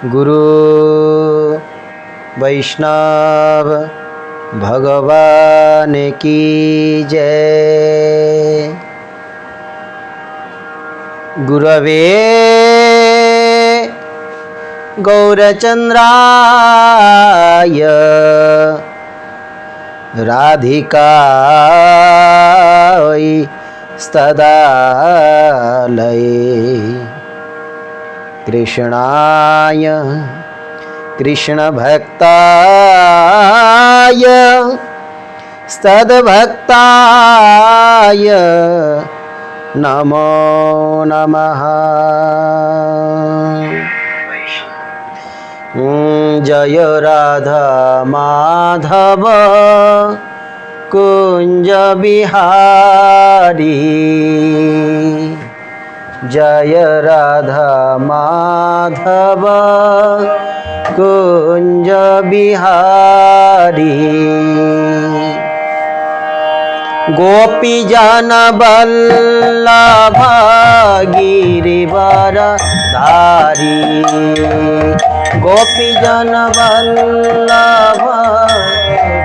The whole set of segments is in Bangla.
गुरु वैष्णव भगवान की जय। गुरवे गौरचंद्राय राधिकाय स्तदालये कृष्णाय कृष्ण भक्ताय स्तद्भक्ताय नमो नमः। जय राधा माधव कुंज बिहारी, जय राधा माधव कुंज बिहारी। गोपी जन बल्लभ गिरिवर धारी, गोपी जन बल्लभ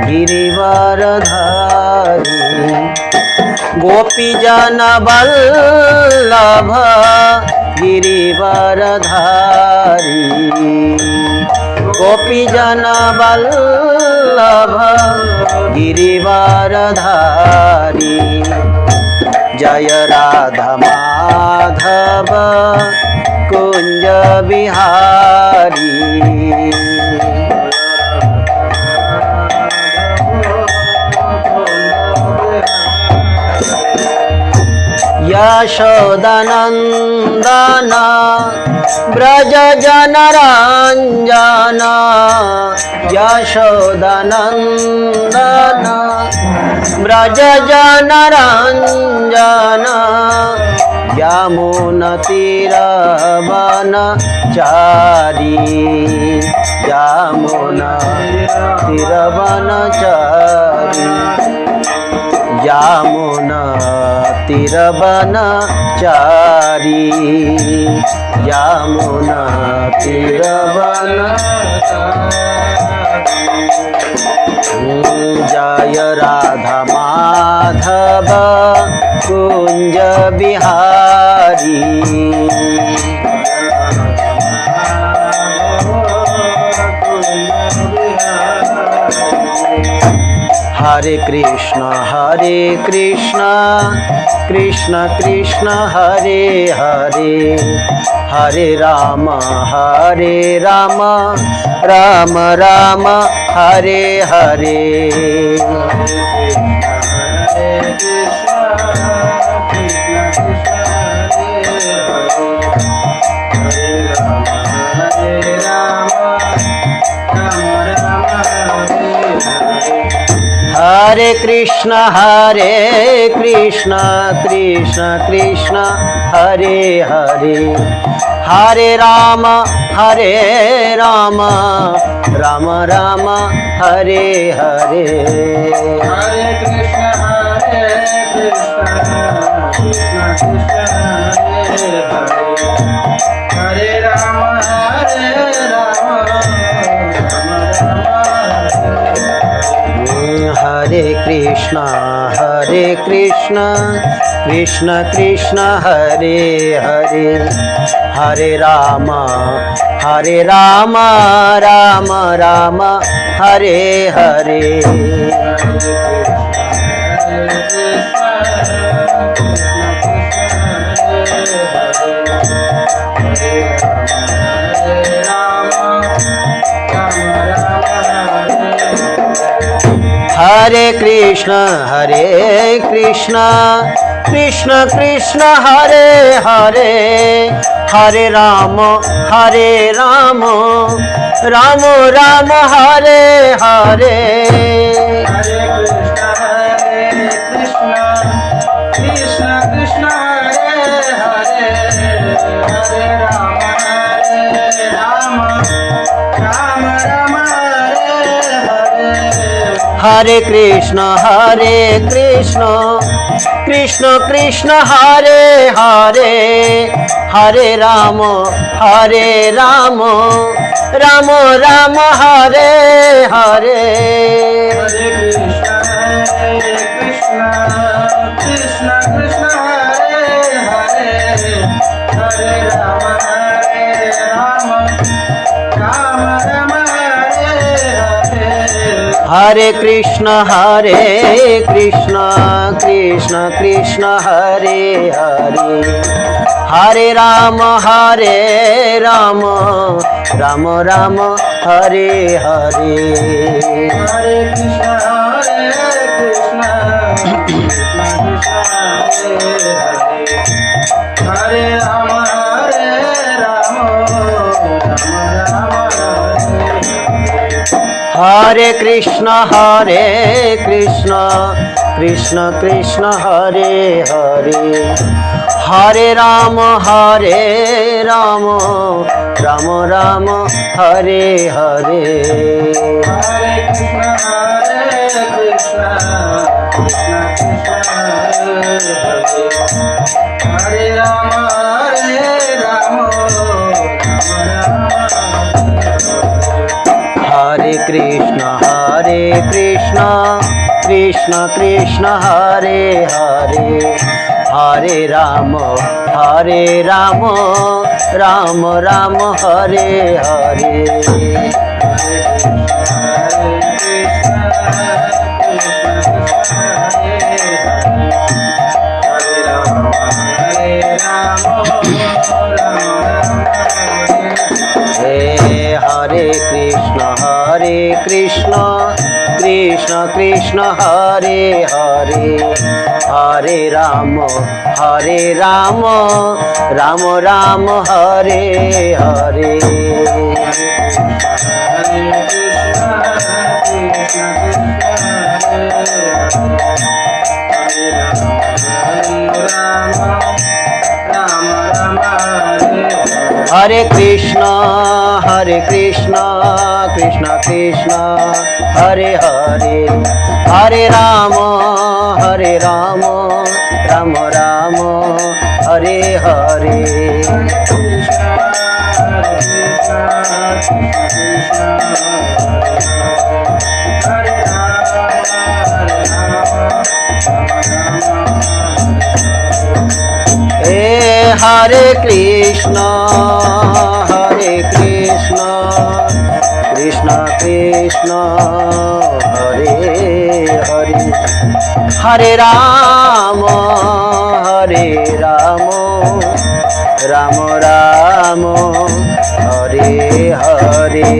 गिरिवर धारी। गोपी जन बल्लभ गिरिवर धारी, गोपी जन बल्लभ गिरिवर धारी। जय राधा माधव कुंज बिहारी, यशोदनंदन ब्रज जनरंजन, यशोदनंदन ब्रज जनरंजन। यमुना तीरवनचारी, यमुना तीरवनचारी, यमुना तीरवनचारी, यमुना तीरवनचारी। जय राधा माधव कुंज बिहारी, हरे कृष्ण कृष्ण कृष्ण हरे हरे, हरे राम राम राम हरे हरे। हरे कृष्ण कृष्ण कृष्ण हरे हरे, हरे राम राम राम हरे हरे। हरे कृष्ण कृष्ण कृष्ण हरे हरे, हरे राम हरे कृष्ण कृष्ण कृष्ण हरे हरे, हरे राम राम राम हरे हरे। हरे कृष्ण कृष्ण कृष्ण हरे हरे, हरे राम राम राम हरे हरे। हरे कृष्ण कृष्ण कृष्ण हरे हरे, हरे राम राम राम हरे कृष्ण कृष्ण कृष्ण हरे हरे, হরে Ram Ram Ram Hare Hare. Hare Krishna, Krishna Krishna, Hare Hare, Hare Rama, Rama Rama, Hare Hare. हरे कृष्ण कृष्ण कृष्ण हरे हरे, हरे Ram Ram Ram Ram Hare Hare. Hare Krishna, Krishna Krishna, Hare Hare, Hare Rama, Rama Rama, हरे कृष्ण कृष्ण कृष्ण हरे हरे, हरे Ram Ram Ram Hare Hare. Hare Krishna, Krishna Krishna, Hare Rama, Rama हरे कृष्ण कृष्ण कृष्ण हरे हरे, हरे राम राम राम हरे हरे। हरे कृष्ण कृष्ण कृष्ण हरे हरे, हरे राम राम राम हरे हरे। हरे कृष्ण कृष्ण कृष्ण हरे हरे, हरे राम राम राम हरे हरे। हरे कृष्ण कृष्ण कृष्ण हरे हरे, हरे राम राम राम हरे हरे।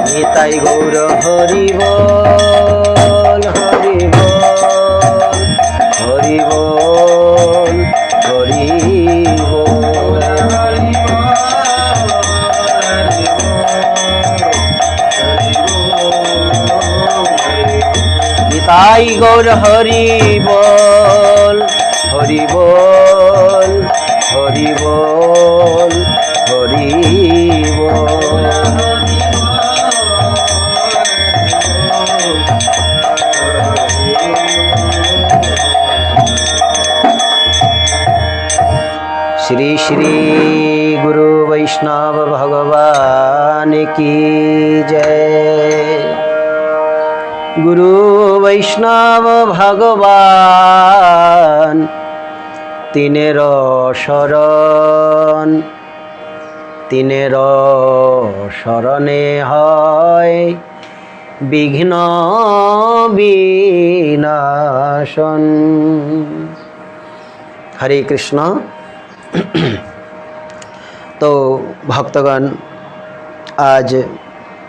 निताई गौर हरि बोल हरि बोल हरि बोल हरि बोल। निताई गौर हरि बोल हरि बोल हरि बोल हरि बोल। श्री श्री गुरु वैष्णव भगवान की जय। गुरु वैष्णव भगवान तिनेर शरण, तिनेर शरणे হয় বিঘ্ন বিনাশন। हरे कृष्ण। तो भक्तगण, आज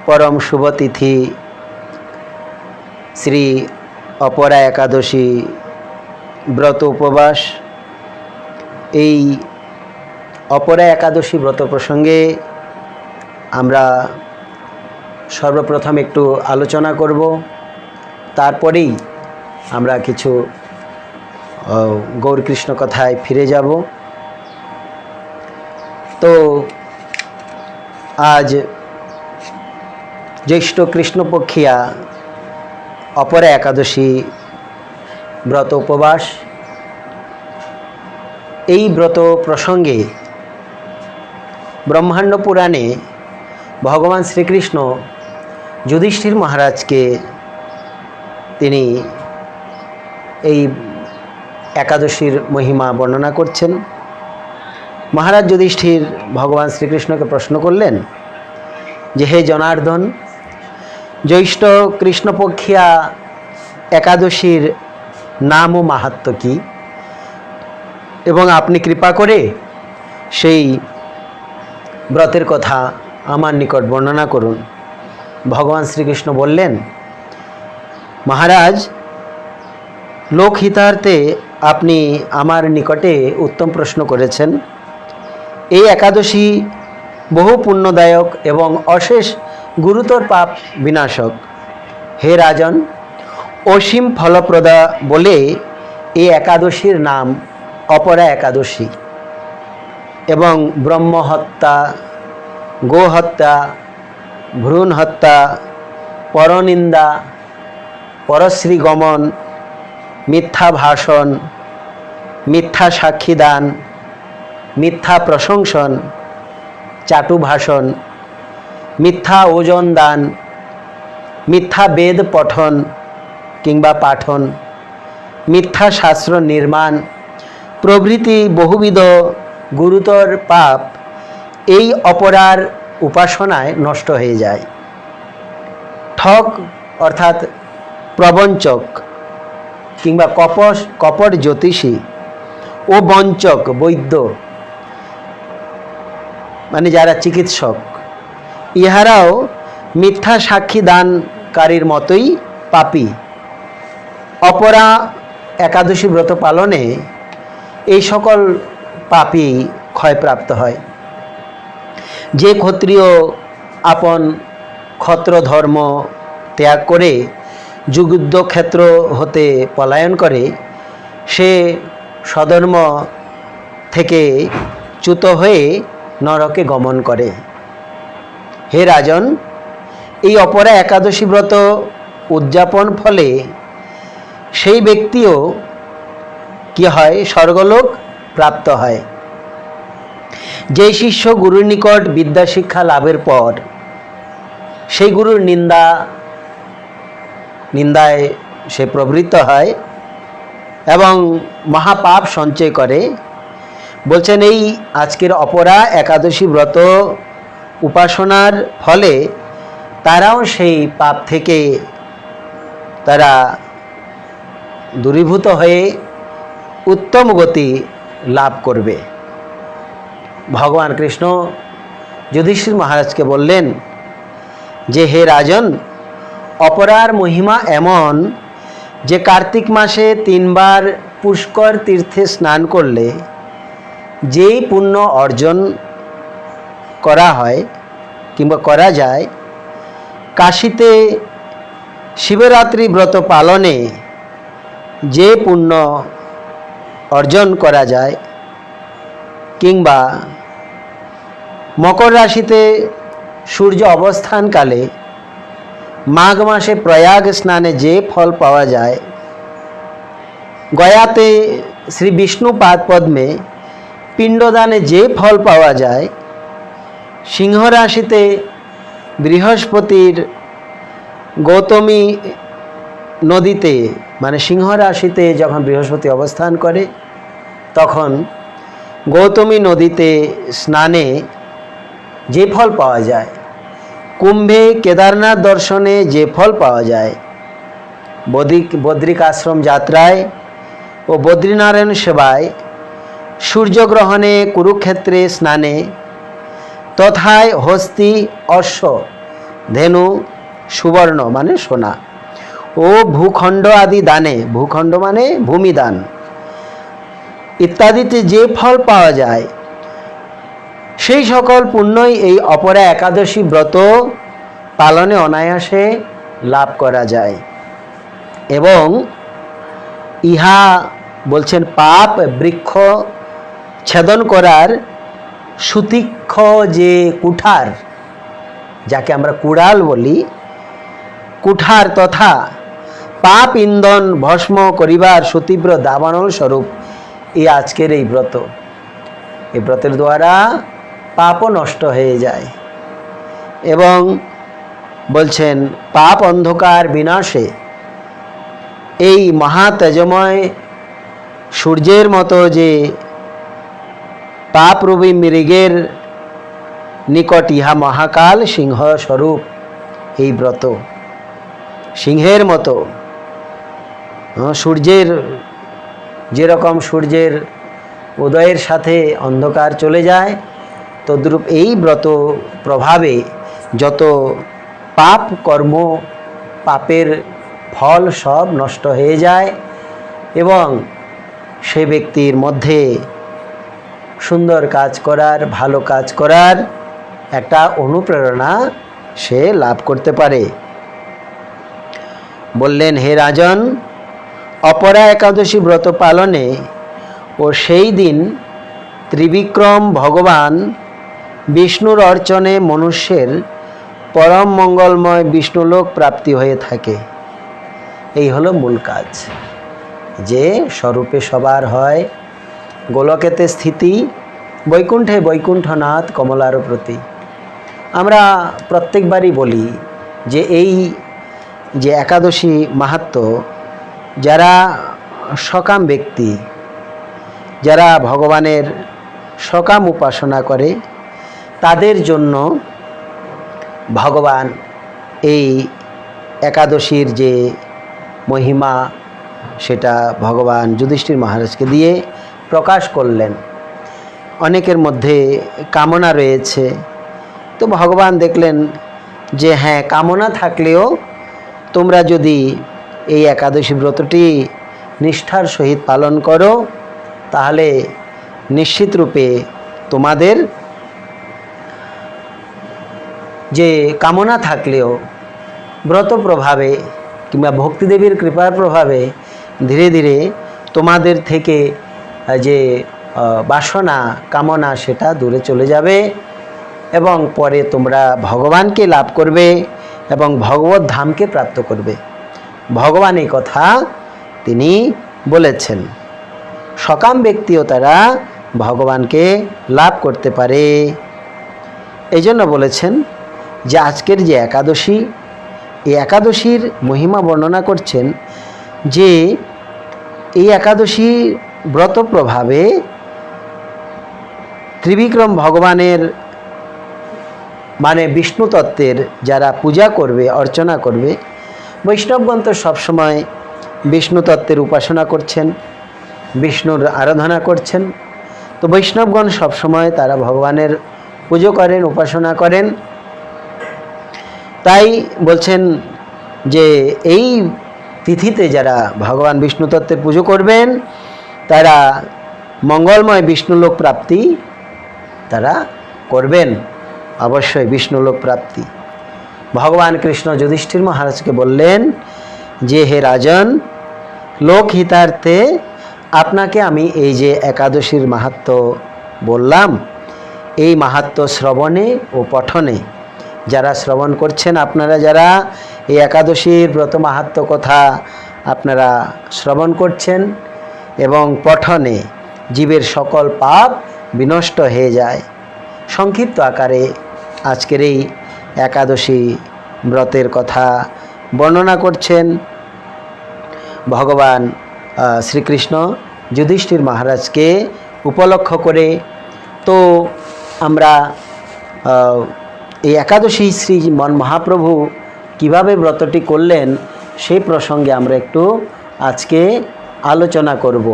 परम शुभ तिथि श्री अपरा एकादशी व्रत उपवास। এই अपरा एकादशी व्रत प्रसंगे আমরা সর্বপ্রথম একটু আলোচনা করব, তারপরেই আমরা কিছু গৌরকৃষ্ণ কথায় ফিরে যাব। তো আজ জ্যৈষ্ঠ কৃষ্ণপক্ষিয়া অপরা একাদশী ব্রত উপবাস। এই ব্রত প্রসঙ্গে ব্রহ্মাণ্ড পুরাণে ভগবান শ্রীকৃষ্ণ যুধিষ্ঠির মহারাজকে তিনি এই একাদশীর মহিমা বর্ণনা করছেন। মহারাজ যুধিষ্ঠির ভগবান শ্রীকৃষ্ণকে প্রশ্ন করলেন যে, হে জনার্দন, জ্যৈষ্ঠ কৃষ্ণপক্ষিয়া একাদশীর নাম ও মাহাত্ম্য কী, এবং আপনি কৃপা করে সেই ব্রতের কথা আমার নিকট বর্ণনা করুন। ভগবান শ্রীকৃষ্ণ বললেন, মহারাজ, লোকহিতার্থে আপনি আমার নিকটে উত্তম প্রশ্ন করেছেন। এই একাদশী বহু পুণ্যদায়ক এবং অশেষ গুরুতর পাপ বিনাশক। হে রাজন, অসীম ফলপ্রদা বলে এই একাদশীর নাম অপরা একাদশী। এবং ব্রহ্মহত্যা, গোহত্যা, ভ্রূণ হত্যা, পরনিন্দা, পরশ্রী গমন, মিথ্যা ভাষণ, মিথ্যা সাক্ষীদান, মিথ্যা প্রশংসন, চাটু ভাষণ, মিথ্যা ওজন দান, মিথ্যা বেদ পঠন কিংবা পাঠন, মিথ্যা শাস্ত্র নির্মাণ প্রভৃতি বহুবিধ গুরুতর পাপ এই অপরার উপাসনায় নষ্ট হয়ে যায়। ঠক অর্থাৎ প্রবঞ্চক কিংবা কপট জ্যোতিষী ও বঞ্চক বৈদ্য, মানে যারা চিকিৎসক, ইহারাও মিথ্যা সাক্ষী দানকারীর মতোই পাপী। অপরা একাদশী ব্রত পালনে এই সকল পাপী ক্ষয়প্রাপ্ত হয়। যে ক্ষত্রিয় আপন ক্ষত্র ধর্ম ত্যাগ করে যুদ্ধক্ষেত্র হতে পলায়ন করে, সে স্বধর্ম থেকে চ্যুত হয়ে নরকে গমন করে। হে রাজন, এই অপরা একাদশী ব্রত উদযাপন ফলে সেই ব্যক্তিও কি হয়, স্বর্গলোক প্রাপ্ত হয়। যে শিষ্য গুরুর নিকট বিদ্যা শিক্ষা লাভের পর সেই গুরুর নিন্দায় সে প্রবৃত্ত হয় এবং মহাপাপ সঞ্চয় করে, বলছেন এই আজকের অপরা একাদশী ব্রত উপাসনার ফলে তারাও সেই পাপ থেকে তারা দূরীভূত হয়ে উত্তম গতি লাভ করবে। ভগবান কৃষ্ণ যুধিষ্ঠির মহারাজকে বললেন যে, হে রাজন, অপরার মহিমা এমন যে কার্তিক মাসে 3 বার পুষ্কর তীর্থে স্নান করলে যেই পুণ্য অর্জন করা হয় কিংবা করা যায়, কাশীতে শিবরাত্রি ব্রত পালনে যে পুণ্য অর্জন করা যায়, কিংবা মকর রাশিতে সূর্য অবস্থানকালে মাঘ মাসে প্রয়াগ স্নানে যে ফল পাওয়া যায়, গয়াতে শ্রী বিষ্ণু পাদপদ্মে পিণ্ডদানে যে ফল পাওয়া যায়, সিংহ রাশিতে বৃহস্পতির গৌতমী নদীতে, মানে সিংহ রাশিতে যখন বৃহস্পতি অবস্থান করে তখন গৌতমী নদীতে স্নানে যে ফল পাওয়া যায়, কুম্ভে কেদারনাথ দর্শনে যে ফল পাওয়া যায়, বদ্রিকাশ্রম যাত্রায় ও বদ্রীনারায়ণ সেবায়, সূর্যগ্রহণে কুরুক্ষেত্রে স্নানে, তথায় হস্তি অশ্ব ধেনু সুবর্ণ মানে সোনা ও ভূখণ্ড আদি দানে, ভূখণ্ড মানে ভূমিদান ইত্যাদিতে যে ফল পাওয়া যায়, সেই সকল পুণ্যই এই অপরা একাদশী ব্রত পালনে অনায়াসে লাভ করা যায়। এবং ইহা বলছেন পাপ বৃক্ষ ছেদন করার সুতীক্ষ্ণ যে কুঠার, যাকে আমরা কুড়াল বলি, কুঠার তথা পাপ ইন্ধন ভস্ম করিবার সুতীব্র দাবানল স্বরূপ এই আজকের এই ব্রত। এই ব্রতের দ্বারা পাপও নষ্ট হয়ে যায় এবং বলছেন পাপ অন্ধকার বিনাশে এই মহা তেজময় সূর্যের মতো যে পাপরূপী মৃগের নিকট ইহা মহাকাল সিংহ স্বরূপ এই ব্রত। সিংহের মতো সূর্যের যেরকম সূর্যের উদয়ের সাথে অন্ধকার চলে যায়, তদ্রূপ এই ব্রত প্রভাবে যত পাপ কর্ম, পাপের ফল সব নষ্ট হয়ে যায় এবং সে ব্যক্তির মধ্যে সুন্দর কাজ করার, ভালো কাজ করার একটা অনুপ্রেরণা সে লাভ করতে পারে। বললেন, হে রাজন, অপরা একাদশী ব্রত পালনে ও সেই দিন ত্রিবিক্রম ভগবান বিষ্ণুর অর্চনে মনুষ্যের পরম মঙ্গলময় বিষ্ণুলোক প্রাপ্তি হয়ে থাকে। এই হলো মূল কাজ, যে স্বরূপে সবার হয়, গোলকেতে স্থিতি, বৈকুণ্ঠে বৈকুণ্ঠনাথ কমলার প্রতি। আমরা প্রত্যেকবারই বলি যে এই যে একাদশী মাহাত্ম্য, যারা সকাম ব্যক্তি, যারা ভগবানের সকাম উপাসনা করে, তাদের জন্য ভগবান এই একাদশীর যে মহিমা সেটা ভগবান যুধিষ্ঠির মহারাজকে দিয়ে প্রকাশ করলেন। অনেকের মধ্যে কামনা রয়েছে, তো ভগবান দেখলেন যে হ্যাঁ, কামনা থাকলেও তোমরা যদি এই একাদশী ব্রতটি নিষ্ঠার সহিত পালন করো, তাহলে নিশ্চিত রূপে তোমাদের যে কামনা থাকলেও ব্রত প্রভাবে কিংবা ভক্তিদেবীর কৃপার প্রভাবে ধীরে ধীরে তোমাদের থেকে যে বাসনা, কামনা সেটা দূরে চলে যাবে এবং পরে তোমরা ভগবানকে লাভ করবে এবং ভগবত ধামকে প্রাপ্ত করবে। ভগবান এই কথা তিনি বলেছেন। সকাম ব্যক্তিও তারা ভগবানকে লাভ করতে পারে। এই জন্য বলেছেন যে আজকের যে একাদশী, এই একাদশীর মহিমা বর্ণনা করছেন যে এই একাদশী ব্রত প্রভাবে ত্রিবিক্রম ভগবানের মানে বিষ্ণু তত্ত্বের যারা পূজা করবে, অর্চনা করবে, বৈষ্ণবগণ তো সবসময় বিষ্ণু তত্ত্বের উপাসনা করছেন, বিষ্ণুর আরাধনা করছেন। তো বৈষ্ণবগণ সবসময় তারা ভগবানের পুজো করেন, উপাসনা করেন। তাই বলছেন যে এই তিথিতে যারা ভগবান বিষ্ণু তত্ত্বের পুজো করবেন, তারা মঙ্গলময় বিষ্ণুলোক প্রাপ্তি তারা করবেন, অবশ্যই বিষ্ণুলোক প্রাপ্তি। ভগবান কৃষ্ণ যুধিষ্ঠির মহারাজকে বললেন যে হে রাজন, লোকহিতার্থে আপনাকে আমি এই যে একাদশীর মাহাত্ম্য বললাম, এই মাহাত্ম্য শ্রবণে ও পঠনে যারা শ্রবণ করছেন, আপনারা যারা এই একাদশীর ব্রত মাহাত্ম্য কথা আপনারা শ্রবণ করছেন এবং পঠনে জীবের সকল পাপ বিনষ্ট হয়ে যায়। সংক্ষিপ্ত আকারে আজকের এই একাদশী ব্রতের কথা বর্ণনা করছেন ভগবান শ্রীকৃষ্ণ যুধিষ্ঠির মহারাজকে উপলক্ষ করে। তো আমরা এই একাদশী শ্রী মহাপ্রভু কিভাবে ব্রতটি করলেন সেই প্রসঙ্গে আমরা একটু আজকে আলোচনা করব।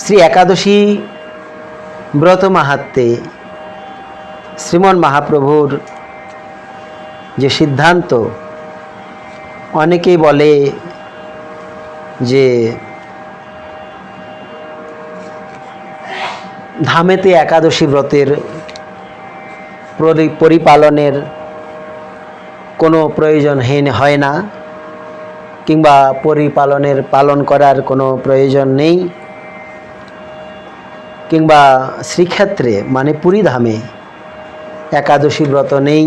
শ্রী একাদশী ব্রত মাহাত্ম্যে শ্রীমন মহাপ্রভুর যে সিদ্ধান্ত, অনেকেই বলে যে ধামেতে একাদশী ব্রতের পরিপালনের কোনো প্রয়োজনহীন হয় না, কিংবা পালন করার কোনো প্রয়োজন নেই, কিংবা শ্রীক্ষেত্রে মানে পুরীধামে একাদশী ব্রত নেই,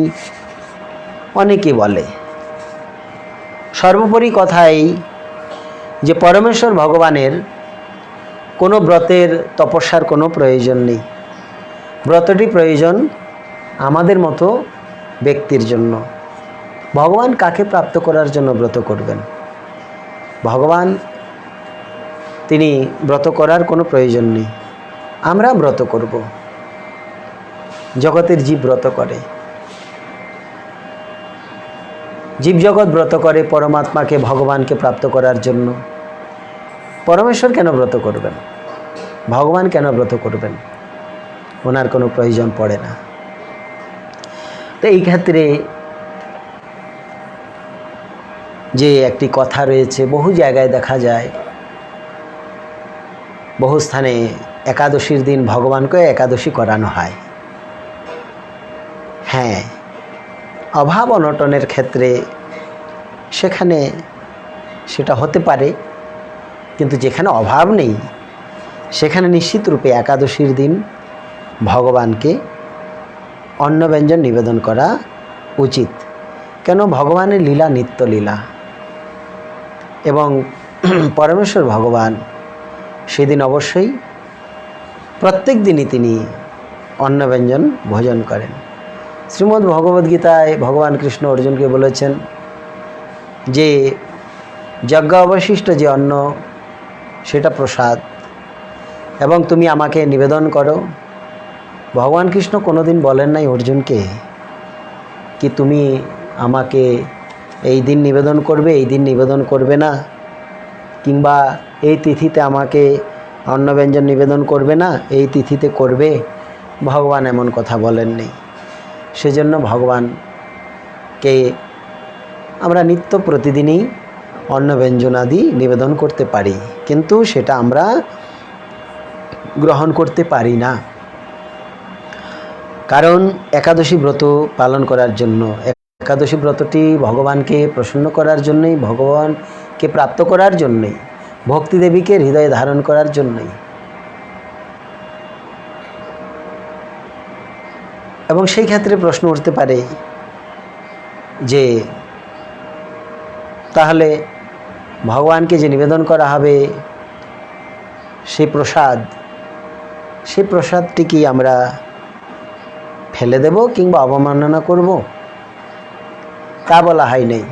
অনেকে বলে। সর্বোপরি কথা এই যে পরমেশ্বর ভগবানের কোনো ব্রতের তপস্যার কোনো প্রয়োজন নেই। ব্রতটি প্রয়োজন আমাদের মতো ব্যক্তির জন্য। ভগবান কাকে প্রাপ্ত করার জন্য ব্রত করবেন? ভগবান তিনি ব্রত করার কোনো প্রয়োজন নেই, আমরা ব্রত করব। জগতের জীব ব্রত করে, জীবজগৎ ব্রত করে পরমাত্মাকে ভগবানকে প্রাপ্ত করার জন্য। পরমেশ্বর কেন ব্রত করবেন? ভগবান কেন ব্রত করবেন? ওনার কোনো প্রয়োজন পড়ে না। তো এই ক্ষেত্রে যে একটি কথা রয়েছে, বহু জায়গায় দেখা যায়, বহু স্থানে একাদশীর দিন ভগবানকে একাদশী করানো হয়। হ্যাঁ, অভাব অনটনের ক্ষেত্রে সেখানে সেটা হতে পারে, কিন্তু যেখানে অভাব নেই সেখানে নিশ্চিত রূপে একাদশীর দিন ভগবানকে অন্নব্যঞ্জন নিবেদন করা উচিত। কেন? ভগবানের লীলা নিত্য লীলা, এবং পরমেশ্বর ভগবান সেদিন অবশ্যই প্রত্যেক দিনই তিনি অন্নব্যঞ্জন ভোজন করেন। শ্রীমদ্ ভগবদ্গীতায় ভগবান কৃষ্ণ অর্জুনকে বলেছেন যে যজ্ঞ অবশিষ্ট যে অন্ন সেটা প্রসাদ, এবং তুমি আমাকে নিবেদন করো। ভগবান কৃষ্ণ কোনোদিন বলেন নাই অর্জুনকে কি তুমি আমাকে এই দিন নিবেদন করবে, এই দিন নিবেদন করবে না, কিংবা এই তিথিতে আমাকে অন্নব্যঞ্জন নিবেদন করবে না, এই তিথিতে করবে। ভগবান এমন কথা বলেননি। সেজন্য ভগবানকে আমরা নিত্য প্রতিদিনই অন্নব্যঞ্জনাদি নিবেদন করতে পারি, কিন্তু সেটা আমরা গ্রহণ করতে পারি না। কারণ একাদশী ব্রত পালন করার জন্য, একাদশী ব্রতটি ভগবানকে প্রসন্ন করার জন্যই, ভগবানকে প্রাপ্ত করার জন্যই, ভক্তিদেবীকে হৃদয়ে ধারণ করার জন্যই। এবং সেই ক্ষেত্রে প্রশ্ন উঠতে পারে যে তাহলে ভগবানকে যে নিবেদন করা হবে সেই প্রসাদটি কি আমরা ফেলে দেব কিংবা অবমাননা করব? তা বলা হয় নাই।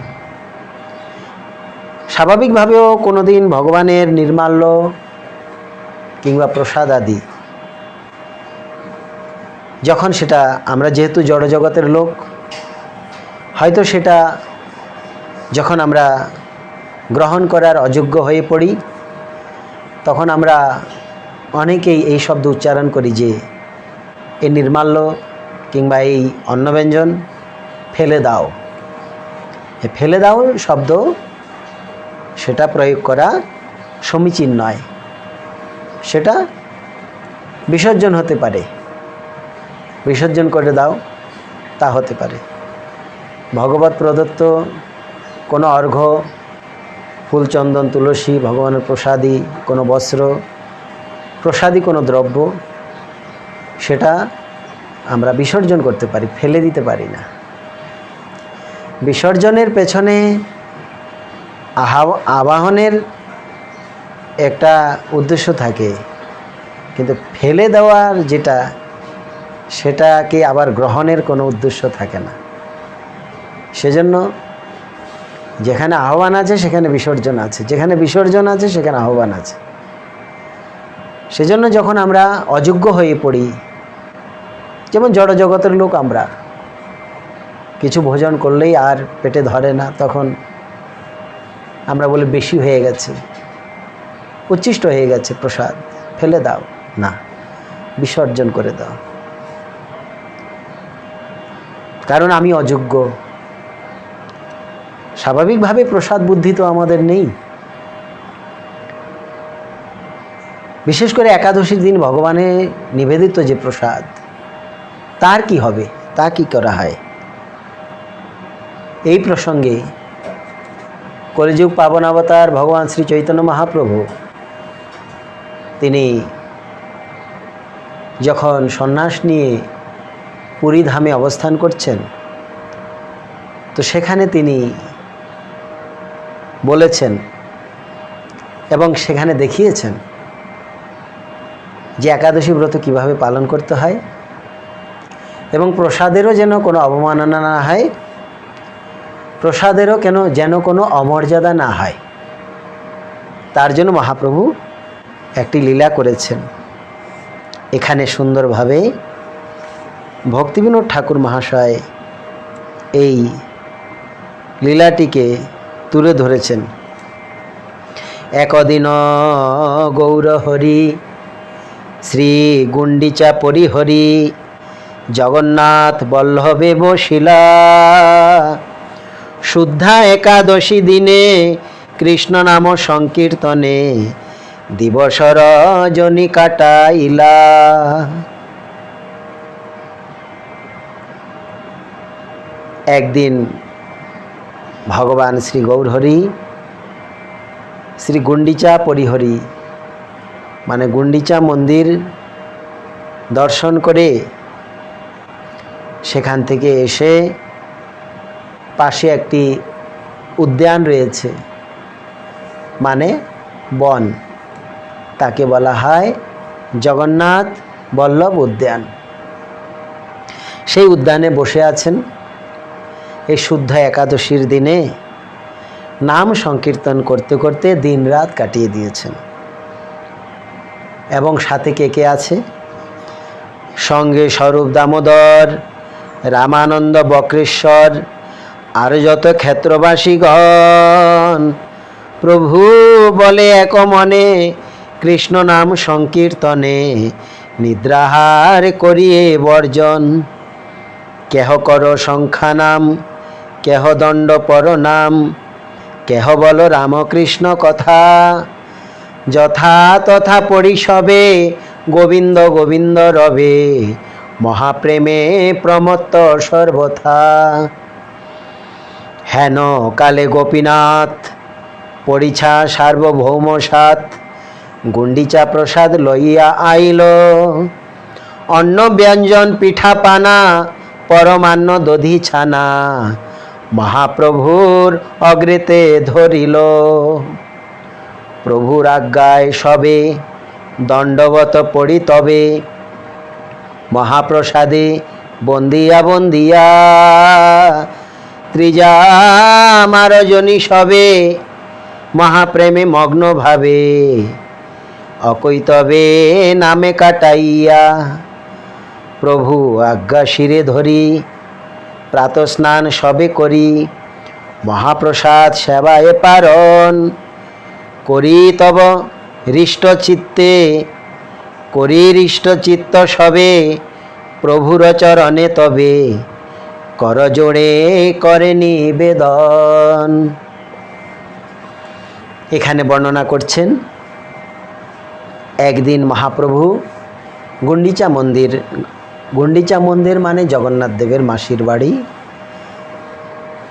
স্বাভাবিকভাবেও কোনোদিন ভগবানের নির্মাল্য কিংবা প্রসাদ আদি যখন সেটা আমরা যেহেতু জড়জগতের লোক, হয়তো সেটা যখন আমরা গ্রহণ করার অযোগ্য হয়ে পড়ি, তখন আমরা অনেকেই এই শব্দ উচ্চারণ করি যে এই নির্মাল্য কিংবা এই অন্নব্যঞ্জন ফেলে দাও। এই ফেলে দাও শব্দ সেটা প্রয়োগ করা সমীচীন নয়। সেটা বিসর্জন হতে পারে, বিসর্জন করে দাও, তা হতে পারে। ভগবত প্রদত্ত কোনো অর্ঘ্য, ফুল চন্দন তুলসী, ভগবানের প্রসাদী কোনো বস্ত্র, প্রসাদী কোনো দ্রব্য, সেটা আমরা বিসর্জন করতে পারি, ফেলে দিতে পারি না। বিসর্জনের পেছনে আবাহনের একটা উদ্দেশ্য থাকে, কিন্তু ফেলে দেওয়ার যেটা সেটাকে আবার গ্রহণের কোনো উদ্দেশ্য থাকে না। সেজন্য যেখানে আহ্বান আছে সেখানে বিসর্জন আছে, যেখানে বিসর্জন আছে সেখানে আহ্বান আছে। সেজন্য যখন আমরা অযোগ্য হয়ে পড়ি, যেমন জড়জগতের লোক, আমরা কিছু ভোজন করলেই আর পেটে ধরে না, তখন আমরা বলি বেশি হয়ে গেছে, উচ্ছিষ্ট হয়ে গেছে প্রসাদ, ফেলে দাও। না, বিসর্জন করে দাও। কারণ আমি অযোগ্য। স্বাভাবিকভাবে প্রসাদ বুদ্ধি তো আমাদের নেই। বিশেষ করে একাদশীর দিন ভগবানের নিবেদিত যে প্রসাদ, তার কি হবে, তা কি করা হয়? এই প্রসঙ্গে কলিযুগ পাবন অবতার ভগবান শ্রী চৈতন্য মহাপ্রভু তিনি যখন সন্ন্যাস নিয়ে পুরী ধামে অবস্থান করছেন, তো সেখানে তিনি বলেছেন এবং সেখানে দেখিয়েছেন যে একাদশী ব্রত কিভাবে পালন করতে হয় এবং প্রসাদেরও যেন কোনো অবমাননা না হয়, প্রসাদেরও যেন কোনো অমর্যাদা না হয়, তার জন্য মহাপ্রভু একটি লীলা করেছেন। এখানে সুন্দরভাবে ভক্তিবিনোদ ঠাকুর মহাশয় এই লীলাটিকে তুলে ধরেছেন। একদিন গৌরহরি শ্রী গুণ্ডিচা পরিহরি জগন্নাথ বল্লভে বসিলা, শুদ্ধা একাদশী দিনে কৃষ্ণ নাম সংকীর্তনে দিবস রজনী কাটাইলা। একদিন ভগবান শ্রী গৌরহরি শ্রী গুণ্ডিচা পরিহরি মানে গুণ্ডিচা মন্দির দর্শন করে সেখান থেকে এসে পাশে একটি উদ্যান রয়েছে, মানে বন, তাকে বলা হয় জগন্নাথ বল্লভ উদ্যান। সেই উদ্যানে বসে আছেন। এই শুদ্ধ একাদশীর দিনে নাম সংকীর্তন করতে করতে দিন রাত কাটিয়ে দিয়েছেন। এবং সাথে কে কে আছে? সঙ্গে স্বরূপ দামোদর, রামানন্দ বক্রেশ্বর, আর যত ক্ষেত্রবাসীগণ। প্রভু বলে এক মনে কৃষ্ণ নাম সংকীর্তনে নিদ্রাহার করিয়ে বর্জন। কেহ কর সংখ্যা নাম, কেহ দণ্ড পর নাম, কেহ বল রামকৃষ্ণ কথা। যথা তথা পরিষবে গোবিন্দ গোবিন্দ রবে, মহাপ্রেমে প্রমত্ত সর্বথা। হেন কালে গোপীনাথ পরিছা সার্বভৌম সাত, গুণ্ডিচা প্রসাদ লইয়া আইল। অন্ন ব্যঞ্জন পিঠা পানা, পরমান্ন দধি ছানা, মহাপ্রভুর অগ্রেতে ধরিল। প্রভুর আজ্ঞায় সবে দণ্ডবত পড়ি তবে, মহাপ্রসাদে বন্দিয়া বন্দিয়া। ত্রিজা মারজনী সবে মহাপ্রেমে মগ্ন ভাবে, অকৈতবে নামে কাটাইয়া। প্রভু আজ্ঞা শিরে ধরি প্রাতঃস্নান সবে করি, মহাপ্রসাদ সেবায় পারণ। করি তব হৃষ্ট চিত্তে, করি হৃষ্ট চিত্ত সবে, প্রভুর চরণে তবে কর জোড়ে করে নিবেদন। এখানে বর্ণনা করছেন একদিন মহাপ্রভু গুণ্ডিচা মন্দির, গুণ্ডিচা মন্দির মানে জগন্নাথ দেবের মাসির বাড়ি,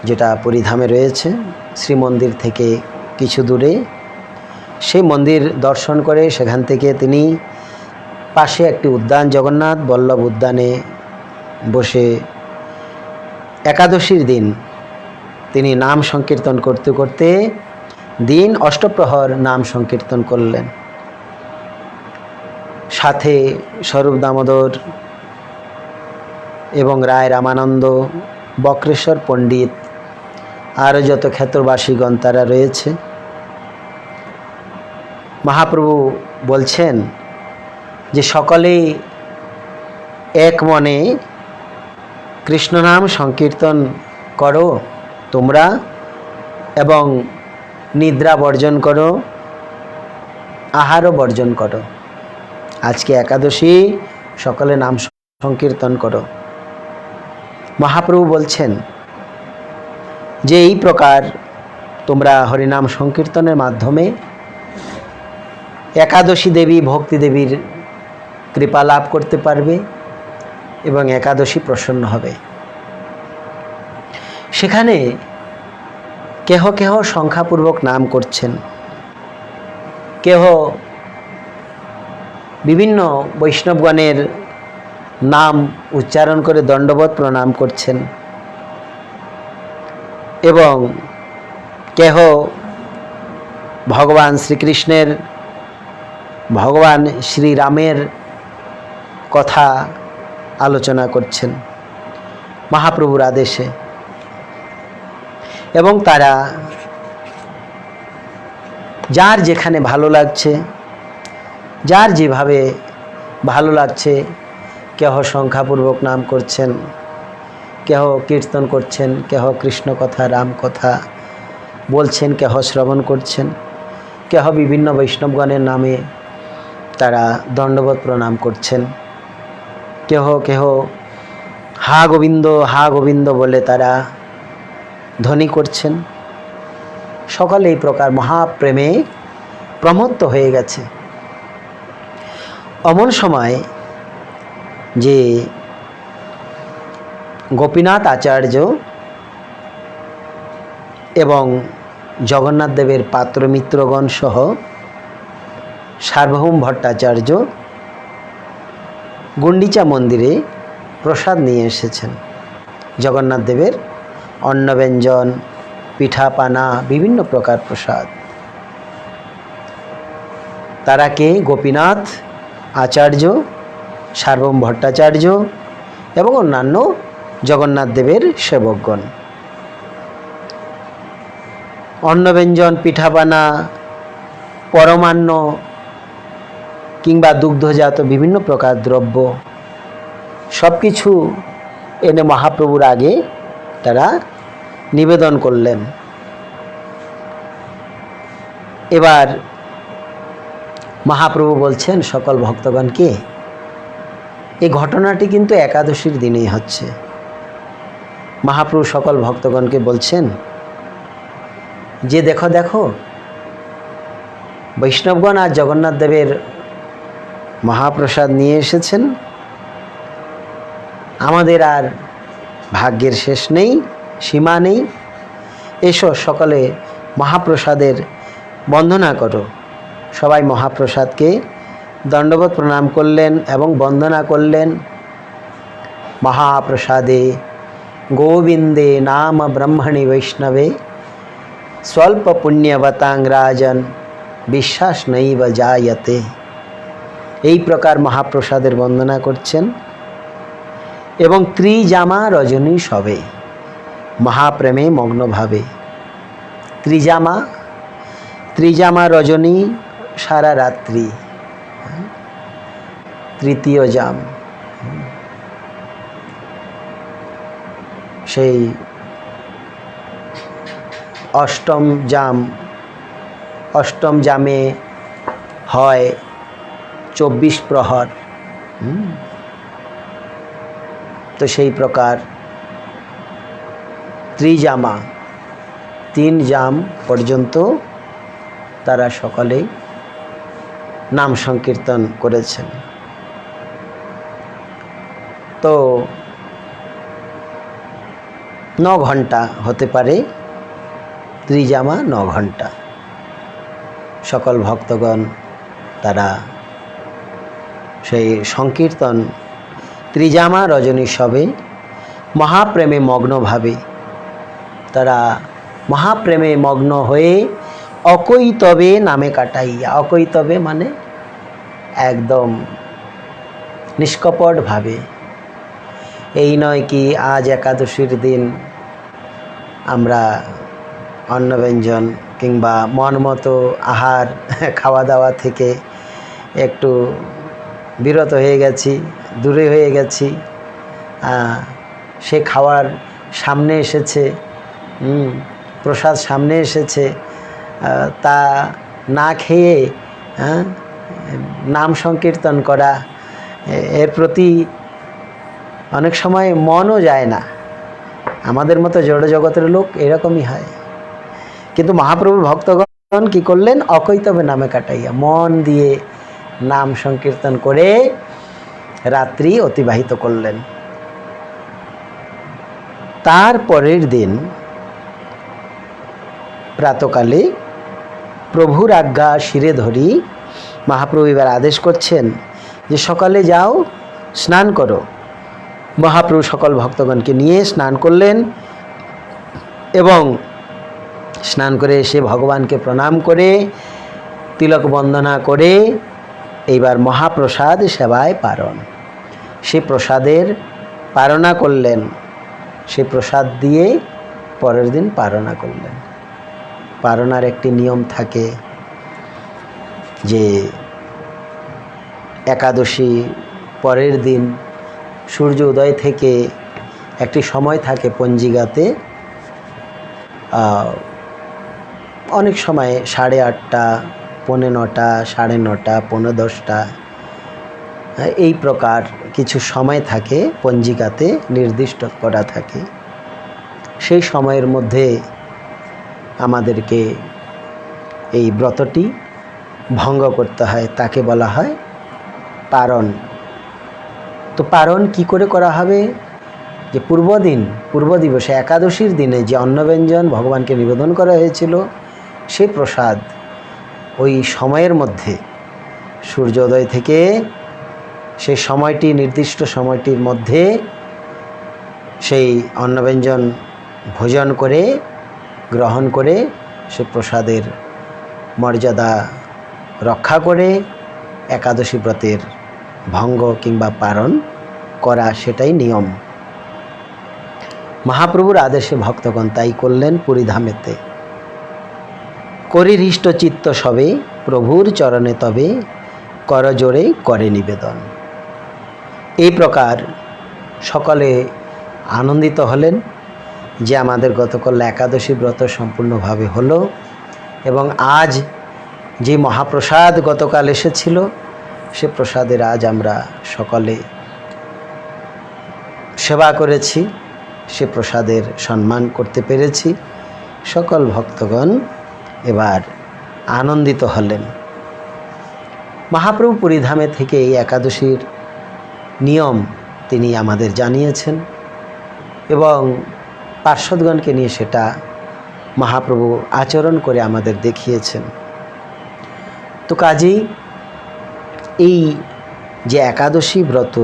যেটা পুরীধামে রয়েছে শ্রীমন্দির থেকে কিছু দূরে। সেই মন্দির দর্শন করে সেখান থেকে তিনি পাশে একটি উদ্যান জগন্নাথ বল্লভ উদ্যানে বসে একাদশীর দিন তিনি নাম সংকীর্তন করতে করতে দিন অষ্টপ্রহর নাম সংকীর্তন করলেন। সাথে স্বরূপ দামোদর এবং রায় রামানন্দ, বক্রেশ্বর পণ্ডিত, আরও যত ক্ষেত্রবাসীগণ তারা রয়েছে। মহাপ্রভু বলছেন যে সকলেই এক মনে কৃষ্ণনাম সংকীর্তন করো তোমরা এবং নিদ্রা বর্জন করো, আহারও বর্জন করো। আজকে একাদশী, সকলে নাম সংকীর্তন করো। মহাপ্রভু বলছেন যে এই প্রকার তোমরা হরিনাম সংকীর্তনের মাধ্যমে একাদশী দেবী ভক্তি দেবীর কৃপা লাভ করতে পারবে এবং একাদশী প্রসন্ন হবে। সেখানে কেহ কেহ সংখ্যাপূর্বক নাম করছেন, কেহ বিভিন্ন বৈষ্ণবগণের নাম উচ্চারণ করে দণ্ডবত প্রণাম করছেন এবং কেহ ভগবান শ্রীকৃষ্ণের, ভগবান শ্রীরামের কথা আলোচনা করছেন মহাপ্রভুর আদেশে। এবং তারা যার যেখানে ভালো লাগছে, যার যেভাবে ভালো লাগছে, কেহ সংখ্যাপূর্বক নাম করছেন, কেহ কীর্তন করছেন, কেহ কৃষ্ণ কথা রাম কথা বলছেন, কেহ শ্রবণ করছেন, কেহ বিভিন্ন বৈষ্ণবগণের নামে তারা দণ্ডবত প্রণাম করছেন, কেহ কেহ হা গোবিন্দ বলে তারা ধ্বনি করছেন। সকলে এই প্রকার মহাপ্রেমে প্রমত্ত হয়ে গেছে। অমন সময় যে গোপীনাথ আচার্য এবং জগন্নাথ দেবের পাত্রমিত্রগণ সহ সার্বভৌম ভট্টাচার্য গুন্ডিচা মন্দিরে প্রসাদ নিয়ে এসেছেন। জগন্নাথ দেবের অন্নব্যঞ্জন, পিঠাপানা, বিভিন্ন প্রকার প্রসাদ। তারা কে? গোপীনাথ আচার্য, সার্বভৌম ভট্টাচার্য এবং অন্যান্য জগন্নাথ দেবের সেবকগণ। অন্নব্যঞ্জন, পিঠাপানা, পরমান্ন কিংবা দুগ্ধজাত বিভিন্ন প্রকার দ্রব্য সব কিছু এনে মহাপ্রভুর আগে তারা নিবেদন করলেন। এবার মহাপ্রভু বলছেন সকল ভক্তগণকে, এই ঘটনাটি কিন্তু একাদশীর দিনেই হচ্ছে। মহাপ্রভু সকল ভক্তগণকে বলছেন যে দেখো দেখো, বৈষ্ণবগণ আর জগন্নাথ দেবের মহাপ্রসাদ নিয়ে এসেছেন, আমাদের আর ভাগ্যের শেষ নেই, সীমা নেই। এসো সকলে মহাপ্রসাদের বন্দনা করো। সবাই মহাপ্রসাদকে দণ্ডবত প্রণাম করলেন এবং বন্দনা করলেন। মহাপ্রসাদে গোবিন্দে নাম ব্রহ্মণি বৈষ্ণবে স্বল্প পুণ্যবতাং রাজন বিশ্বাস নৈব জায়তে। এই প্রকার মহাপ্রসাদের বন্দনা করছেন এবং ত্রিজামা রজনী সবে মহাপ্রেমে মগ্নভাবে। ত্রিজামা রজনী সারা রাত্রি, তৃতীয় জাম, সেই অষ্টম জামে হয় 24 প্রহর। তো সেই প্রকার ত্রিজামা, 3 জাম পর্যন্ত তারা সকলেই নাম সংকীর্তন করেছেন। তো 9 ঘন্টা হতে পারে, ত্রিজামা 9 ঘন্টা। সকল ভক্তগণ তারা সেই সংকীর্তন ত্রিজামা রজনী সবে মহাপ্রেমে মগ্নভাবে তারা মহাপ্রেমে মগ্ন হয়ে অকৈতবে নামে কাটাইয়া। অকৈতবে মানে একদম নিষ্কপটভাবে। এই নয় কি আজ একাদশীর দিন আমরা অন্নব্যঞ্জন কিংবা মন মতো আহার খাওয়া দাওয়া থেকে একটু বিরত হয়ে গেছি, দূরে হয়ে গেছি, সে খাওয়ার সামনে এসেছে, প্রসাদ সামনে এসেছে, তা না খেয়ে নাম সংকীর্তন করা, এর প্রতি অনেক সময় মনও যায় না। আমাদের মতো জড় জগতের লোক এরকমই হয়। কিন্তু মহাপ্রভুর ভক্তগণ কি করলেন? অকৈতবে নামে কাটাইয়া মন দিয়ে নাম সংকীর্তন করে রাত্রি অতিবাহিত করলেন। তার পরের দিন প্রাতকালে প্রভুর আজ্ঞা শিরে ধরি মহাপ্রভু এবার আদেশ করছেন যে সকালে যাও, স্নান করো। মহাপ্রভু সকল ভক্তগণকে নিয়ে স্নান করলেন এবং স্নান করে এসে ভগবানকে প্রণাম করে তিলক বন্দনা করে এইবার মহাপ্রসাদ সেবায় পারণ। সে প্রসাদের পারণা করলেন, সে প্রসাদ দিয়ে পরের দিন পারণা করলেন। পারণার একটি নিয়ম থাকে যে একাদশী পরের দিন সূর্য উদয় থেকে একটি সময় থাকে পঞ্জিকাতে, অনেক সময় 8:30, 8:45, 9:30, 10:15 এই প্রকার কিছু সময় থাকে পঞ্জিকাতে নির্দিষ্ট করা থাকে। সেই সময়ের মধ্যে আমাদেরকে এই ব্রতটি ভঙ্গ করতে হয়, তাকে বলা হয় পারণ। তো পারণ কি করে করা হবে? যে পূর্ব দিবসে একাদশীর দিনে যে অন্নব্যঞ্জন ভগবানকে নিবেদন করা হয়েছিল সেই প্রসাদ ওই সময়ের মধ্যে সূর্যোদয় থেকে সেই সময়টি নির্দিষ্ট সময়টির মধ্যে সেই অন্নব্যঞ্জন ভোজন করে গ্রহণ করে সে প্রসাদের মর্যাদা রক্ষা করে একাদশী ব্রতের ভঙ্গ কিংবা পারণ করা, সেটাই নিয়ম। মহাপ্রভুর আদেশে ভক্তগণ তাই করলেন পুরীধামেতে। করি হৃষ্ট চিত্ত সবে প্রভুর চরণে তবে করজোড়ে করে নিবেদন। এই প্রকার সকলে আনন্দিত হলেন যে আমাদের গতকাল একাদশী ব্রত সম্পূর্ণভাবে হলো এবং আজ যে মহাপ্রসাদ গতকাল এসেছিল সে প্রসাদের আজ আমরা সকলে সেবা করেছি, সে প্রসাদের সম্মান করতে পেরেছি। সকল ভক্তগণ এবার আনন্দিত হলেন। মহাপ্রভু পুরীধামে থেকে এই একাদশীর নিয়ম তিনি আমাদের জানিয়েছেন এবং পার্শ্বদগণকে নিয়ে সেটা মহাপ্রভু আচরণ করে আমাদের দেখিয়েছেন। তো কাজেই এই যে একাদশী ব্রত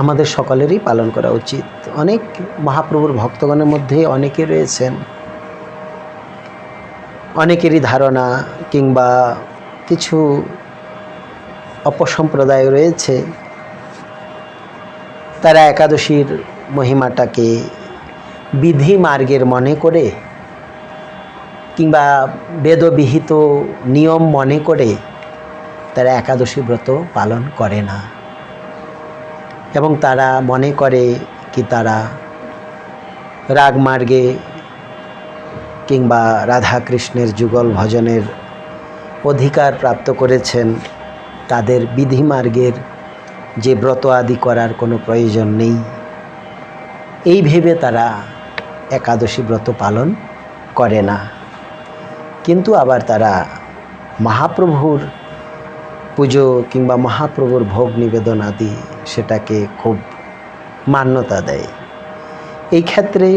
আমাদের সকলেরই পালন করা উচিত। অনেক মহাপ্রভুর ভক্তগণের মধ্যে অনেকে রয়েছেন, অনেকেরই ধারণা কিংবা কিছু অপসম্প্রদায় রয়েছে, তারা একাদশীর মহিমাটাকে বিধি মার্গের মনে করে কিংবা বেদবিহিত নিয়ম মনে করে তারা একাদশী ব্রত পালন করে না এবং তারা মনে করে কি তারা রাগমার্গে কিংবা রাধাকৃষ্ণের যুগল ভজনের অধিকার প্রাপ্ত করেছেন, তাদের বিধিমার্গের যে ব্রত আদি করার কোনো প্রয়োজন নেই, এই ভেবে তারা একাদশী ব্রত পালন করে না। কিন্তু আবার তারা মহাপ্রভুর পুজো কিংবা মহাপ্রভুর ভোগ নিবেদন আদি সেটাকে খুব মান্যতা দেয়। এই ক্ষেত্রে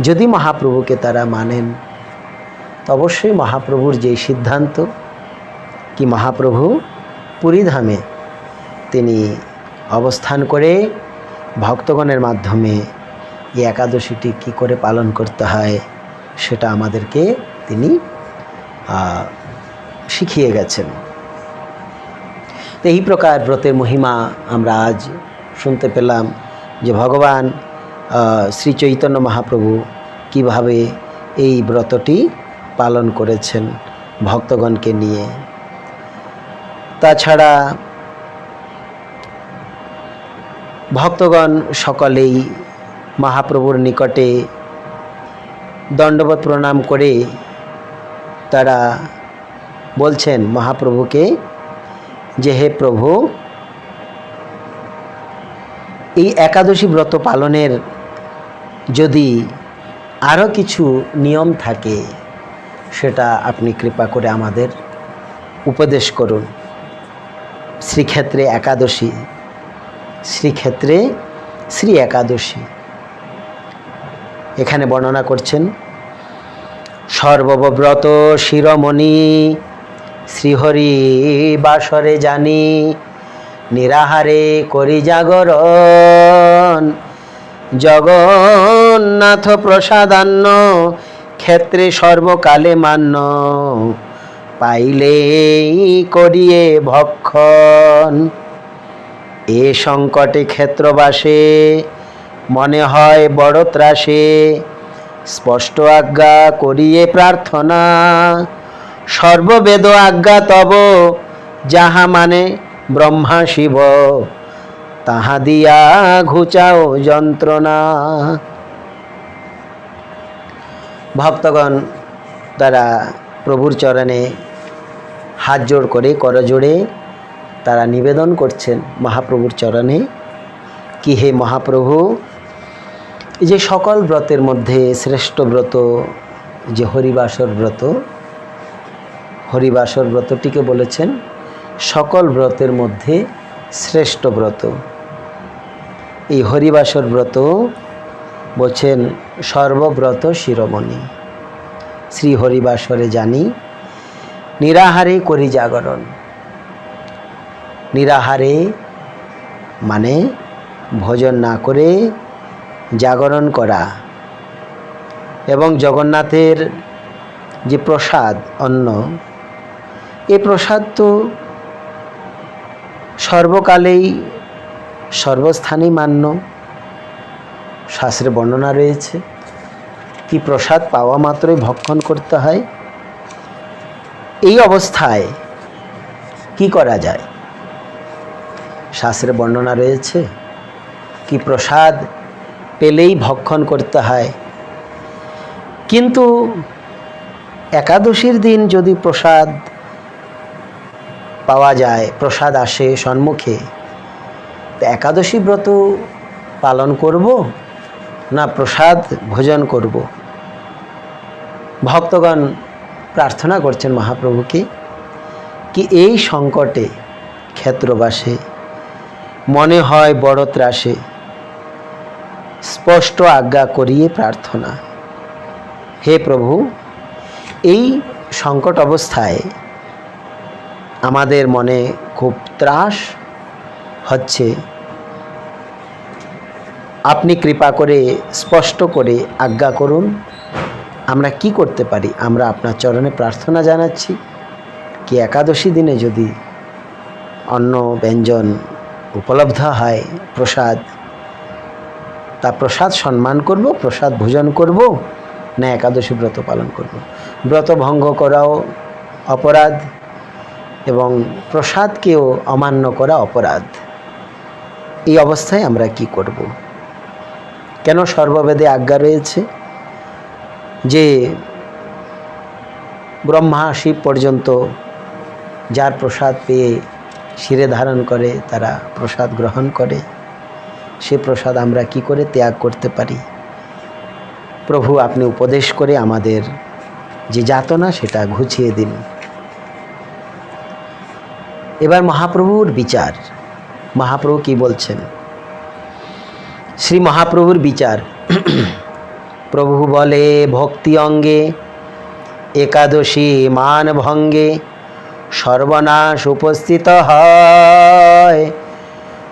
যদি মহাপ্রভুকে তারা মানেন তো অবশ্যই মহাপ্রভুর যেই সিদ্ধান্ত কি মহাপ্রভু পুরীধামে তিনি অবস্থান করে ভক্তগণের মাধ্যমে এই একাদশীটি কী করে পালন করতে হয় সেটা আমাদেরকে তিনি শিখিয়ে গেছেন। তো এই প্রকার ব্রতের মহিমা আমরা আজ শুনতে পেলাম যে ভগবান শ্রী চৈতন্য মহাপ্রভু কিভাবে এই ব্রতটি পালন করেছেন ভক্তগণকে নিয়ে। তাছাড়া ভক্তগণ সকলেই মহাপ্রভুর নিকটে দণ্ডবত প্রণাম করে তারা বলছেন মহাপ্রভুকে যে হে প্রভু, এই একাদশী ব্রত পালনের যদি আরও কিছু নিয়ম থাকে সেটা আপনি কৃপা করে আমাদের উপদেশ করুন। শ্রীক্ষেত্রে একাদশী, শ্রীক্ষেত্রে শ্রী একাদশী। এখানে বর্ণনা করছেন, সর্বব্রত শিরোমণি শ্রীহরি বাসরে জানি, নিরাহারে করি জাগরণ, জগন্নাথ প্রসাদান্ন ক্ষেত্রে সর্বকালে মান্য, পাইলেই করিয়ে ভক্ষণ। এ সংকটে ক্ষেত্রবাসে মনে হয় বড় ত্রাসে, স্পষ্ট আজ্ঞা করিয়ে প্রার্থনা, সর্ববেদ আজ্ঞা তব, যাহা মানে ব্রহ্মা শিব, তাহা দিয়া ঘুচাও যন্ত্রণা। ভক্তগণ তারা প্রভুর চরণে হাত জোড় করে করজোড়ে তারা নিবেদন করছেন মহাপ্রভুর চরণে, কি হে মহাপ্রভু, যে সকল ব্রতের মধ্যে শ্রেষ্ঠ ব্রত যে হরিবাসর ব্রত, হরিবাসর ব্রতটিকে বলেছেন সকল ব্রতের মধ্যে শ্রেষ্ঠ ব্রত। এই হরিবাসর ব্রত বলছেন সর্বব্রত শিরোমণি, শ্রী হরিবাসরে জানি, নিরাহারে করি জাগরণ। নিরাহারে মানে ভোজন না করে জাগরণ করা, এবং জগন্নাথের যে প্রসাদ অন্ন, এ প্রসাদ তো সর্বকালেই সর্বস্থানেই মান্য। শাস্ত্রে বর্ণনা রয়েছে কি প্রসাদ পাওয়া মাত্রই ভক্ষণ করতে হয়। এই অবস্থায় কি করা যায়? শাস্ত্রে বর্ণনা রয়েছে কি প্রসাদ পেলেই ভক্ষণ করতে হয়, কিন্তু একাদশীর দিন যদি প্রসাদ পাওয়া যায়, প্রসাদ আসে সম্মুখে, তো একাদশী ব্রত পালন করব না প্রসাদ ভোজন করব? ভক্তগণ প্রার্থনা করছেন মহাপ্রভুকে কি এই সংকটে ক্ষেত্রবাসে মনে হয় বড় ত্রাসে, স্পষ্ট আজ্ঞা করিয়ে প্রার্থনা। হে প্রভু, এই সংকট অবস্থায় আমাদের মনে খুব ত্রাস হচ্ছে, আপনি কৃপা করে স্পষ্ট করে আজ্ঞা করুন, আমরা কি করতে পারি? আমরা আপনার চরণে প্রার্থনা জানাচ্ছি কি একাদশী দিনে যদি অন্ন ব্যঞ্জন উপলব্ধ হয়, প্রসাদ, তা প্রসাদ সম্মান করব, প্রসাদ ভোজন করব, না একাদশী ব্রত পালন করব? ব্রত ভঙ্গ করাও অপরাধ এবং প্রসাদকেও অমান্য করা অপরাধ। এই অবস্থায় আমরা কি করব? কেন সর্ববেদে আজ্ঞা রয়েছে যে ব্রহ্মা শিব পর্যন্ত যার প্রসাদ পেয়ে শিরে ধারণ করে তারা প্রসাদ গ্রহণ করে, সে প্রসাদ আমরা কি করে ত্যাগ করতে পারি? প্রভু আপনি উপদেশ করে আমাদের যে যাতনা সেটা ঘুচিয়ে দিন। এবার মহাপ্রভুর বিচার, মহাপ্রভু কি বলছেন? শ্রী মহাপ্রভুর বিচার। প্রভু বলে ভক্তি অঙ্গে একাদশী মান ভঙ্গে সর্বনাশ উপস্থিত হয়,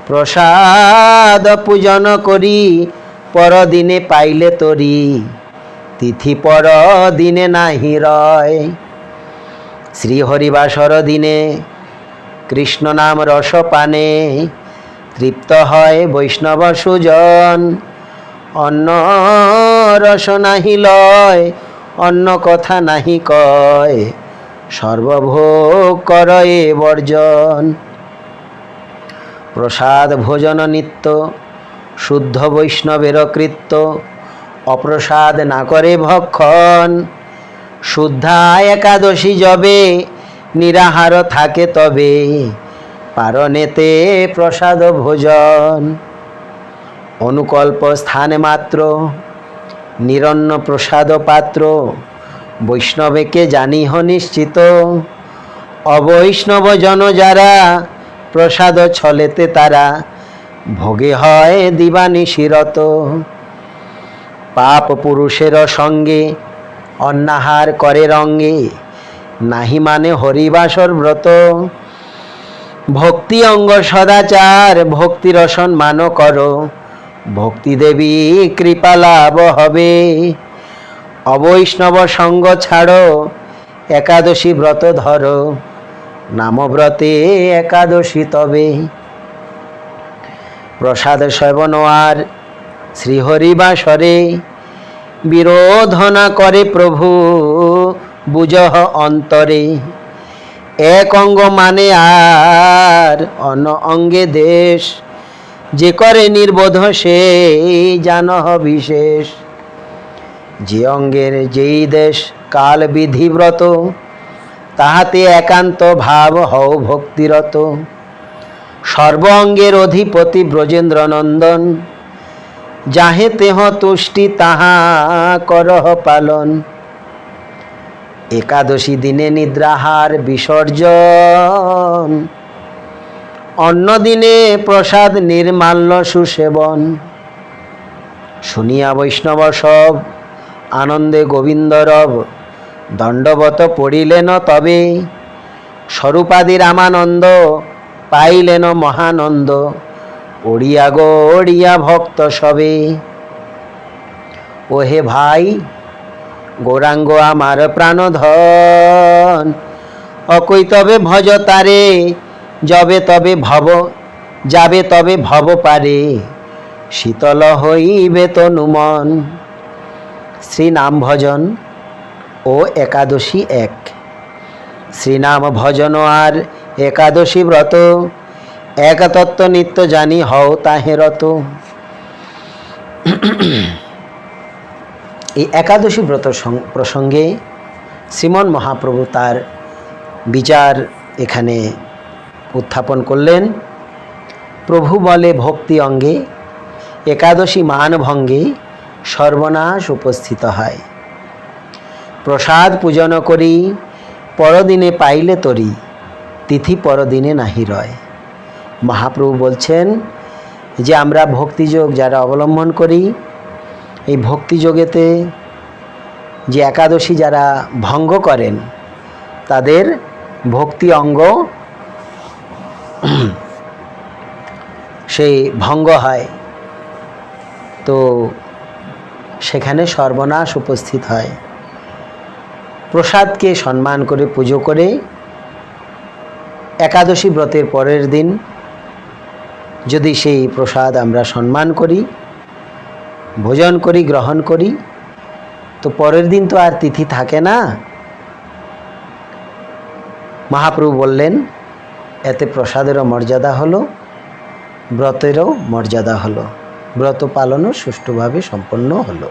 প্রসাদ পূজন করি পরদিনে পাইলে তরি, তিথি পর দিনে নাহি রয়। শ্রী হরিবাসর দিনে কৃষ্ণ নাম রস পানে তৃপ্ত হয় বৈষ্ণব সুজন, অন্য রস নাহি লয় অন্য কথা নাহি কয়, সর্বভোগ করয়ে বর্জন। প্রসাদ ভোজন নিত্য শুদ্ধ বৈষ্ণবের কৃত্য, অপ্রসাদ না করে ভক্ষণ, শুদ্ধা একাদশী যবে নিরাহার থাকে তবে, পারণেতে প্রসাদ ভোজন। অনুকল্প স্থানে মাত্র নিরন্ন প্রসাদ পাত্র, বৈষ্ণবেকে জানিহ নিশ্চিত, অবৈষ্ণব জন যারা প্রসাদ ছলেতে তারা, ভোগে হয় দিবানিশিরত। পাপ পুরুষের সঙ্গে অন্যাহার করে রঙ্গে, নাহি মানে হরিবাসর ব্রত। ভক্তি অঙ্গ সদাচার ভক্তি রসন মান করো, ভক্তি দেবী কৃপা লাভ হবে। অবৈষ্ণব সঙ্গ ছাড়ো, একাদশী ব্রত ধরো, নামব্রতে একাদশী তবে। প্রসাদ সেবন আর শ্রীহরিবাসরে, বিরোধনা করে প্রভু বুঝহ অন্তরে। এক অঙ্গ মানে আর অন্য অঙ্গে দেশ, যে করে নির্বোধ সে জানহ বিশেষ। যে অঙ্গের যেই দেশ কাল বিধিব্রত, তাহাতে একান্ত ভাব হও ভক্তিরত। সর্ব অঙ্গের অধিপতি ব্রজেন্দ্র নন্দন, যাহে তেহ তুষ্টি তাহা করহ পালন। একাদশী দিনে নিদ্রাহার বিসর্জন, অন্য দিনে প্রসাদ নির্মাল্য সুসেবন। শুনিয়া বৈষ্ণব সব আনন্দে গোবিন্দ রব, দণ্ডবত পড়িলেন তবে। স্বরূপাদি রামানন্দ পাইলেন মহানন্দ, ওড়িয়া গো ওড়িয়া ভক্ত সবে। ওহে ভাই গৌরাঙ্গ আমার প্রাণধন, অকই তবে ভজ তারে, যাবে তবে ভব পারে। শীতল হইবে তনু মন। শ্রীনাম ভজন ও একাদশী এক। শ্রীনাম ভজন আর একাদশী ব্রত, এক তত্ত্ব নিত্য জানি হও তাহে রত। এই একাদশী ব্রত প্রসঙ্গে শ্রীমন মহাপ্রভু তার বিচার এখানে উত্থাপন করলেন। প্রভু বলে ভক্তি অঙ্গে একাদশী মান ভঙ্গে সর্বনাশ উপস্থিত হয়। প্রসাদ পূজন করি পরদিনে পাইলে তরি, তিথি পরদিনে নাহি রয়। মহাপ্রভু বলছেন যে আমরা ভক্তিযোগ যারা অবলম্বন করি, এই ভক্তিযোগেতে যে একাদশী যারা ভঙ্গ করেন তাদের ভক্তি অঙ্গ সেই ভঙ্গ হয়, তো সেখানে সর্বনাশ উপস্থিত হয়। প্রসাদকে সম্মান করে পুজো করে একাদশী ব্রতের পরের দিন যদি সেই প্রসাদ আমরা সম্মান করি, ভোজন করি, গ্রহণ করি, তো পরের দিন তো আর তিথি থাকে না। মহাপ্রভু বললেন এতে প্রসাদেরও মর্যাদা হলো, ব্রতেরও মর্যাদা হলো, ব্রত পালনও সুষ্ঠুভাবে সম্পন্ন হলো।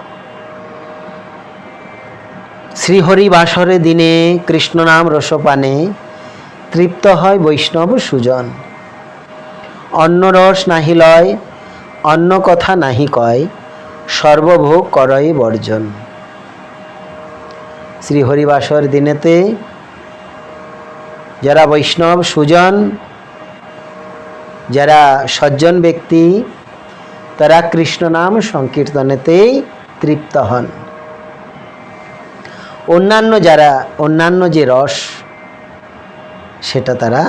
শ্রীহরি বাসরে দিনে কৃষ্ণ নাম রসপানে, তৃপ্ত হয় বৈষ্ণব সুজন। অন্য রস নাহি লয়, অন্য কথা নাহি কয়, সর্বভোগ করয় বর্জন। শ্রীহরিবাসর দিনেতে যারা বৈষ্ণব সুজন, যারা সজ্জন ব্যক্তি, তারা কৃষ্ণ নাম সংকীর্তনেতেই তৃপ্ত হন। অন্যান্য যে রস সেটা তারা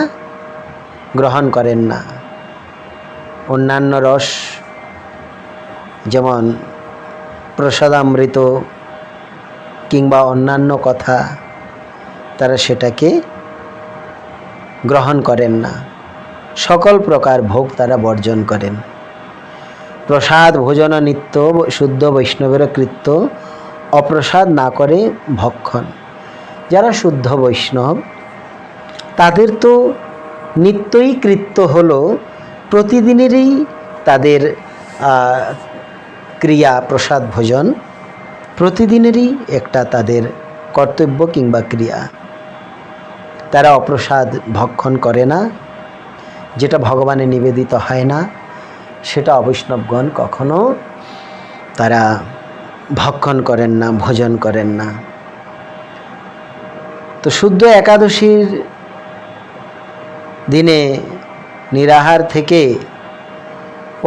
গ্রহণ করেন না। অন্যান্য রস যেমন প্রসাদামৃত কিংবা অন্যান্য কথা, তারা সেটাকে গ্রহণ করেন না। সকল প্রকার ভোগ তারা বর্জন করেন। প্রসাদ ভোজন নিত্য শুদ্ধ বৈষ্ণবের কৃত্য, অপ্রসাদ না করে ভক্ষণ। যারা শুদ্ধ বৈষ্ণব তাদের তো নিত্যই কৃত্য হলো প্রতিদিনেরই তাদের ক্রিয়া, প্রসাদ ভোজন প্রতিদিনেরই একটা তাদের কর্তব্য কিংবা ক্রিয়া। তারা অপ্রসাদ ভক্ষণ করে না, যেটা ভগবানে নিবেদিত হয় না সেটা অবৈষ্ণবগণ কখনো তারা ভক্ষণ করেন না, ভোজন করেন না। তো শুদ্ধ একাদশীর দিনে নিরাহার থেকে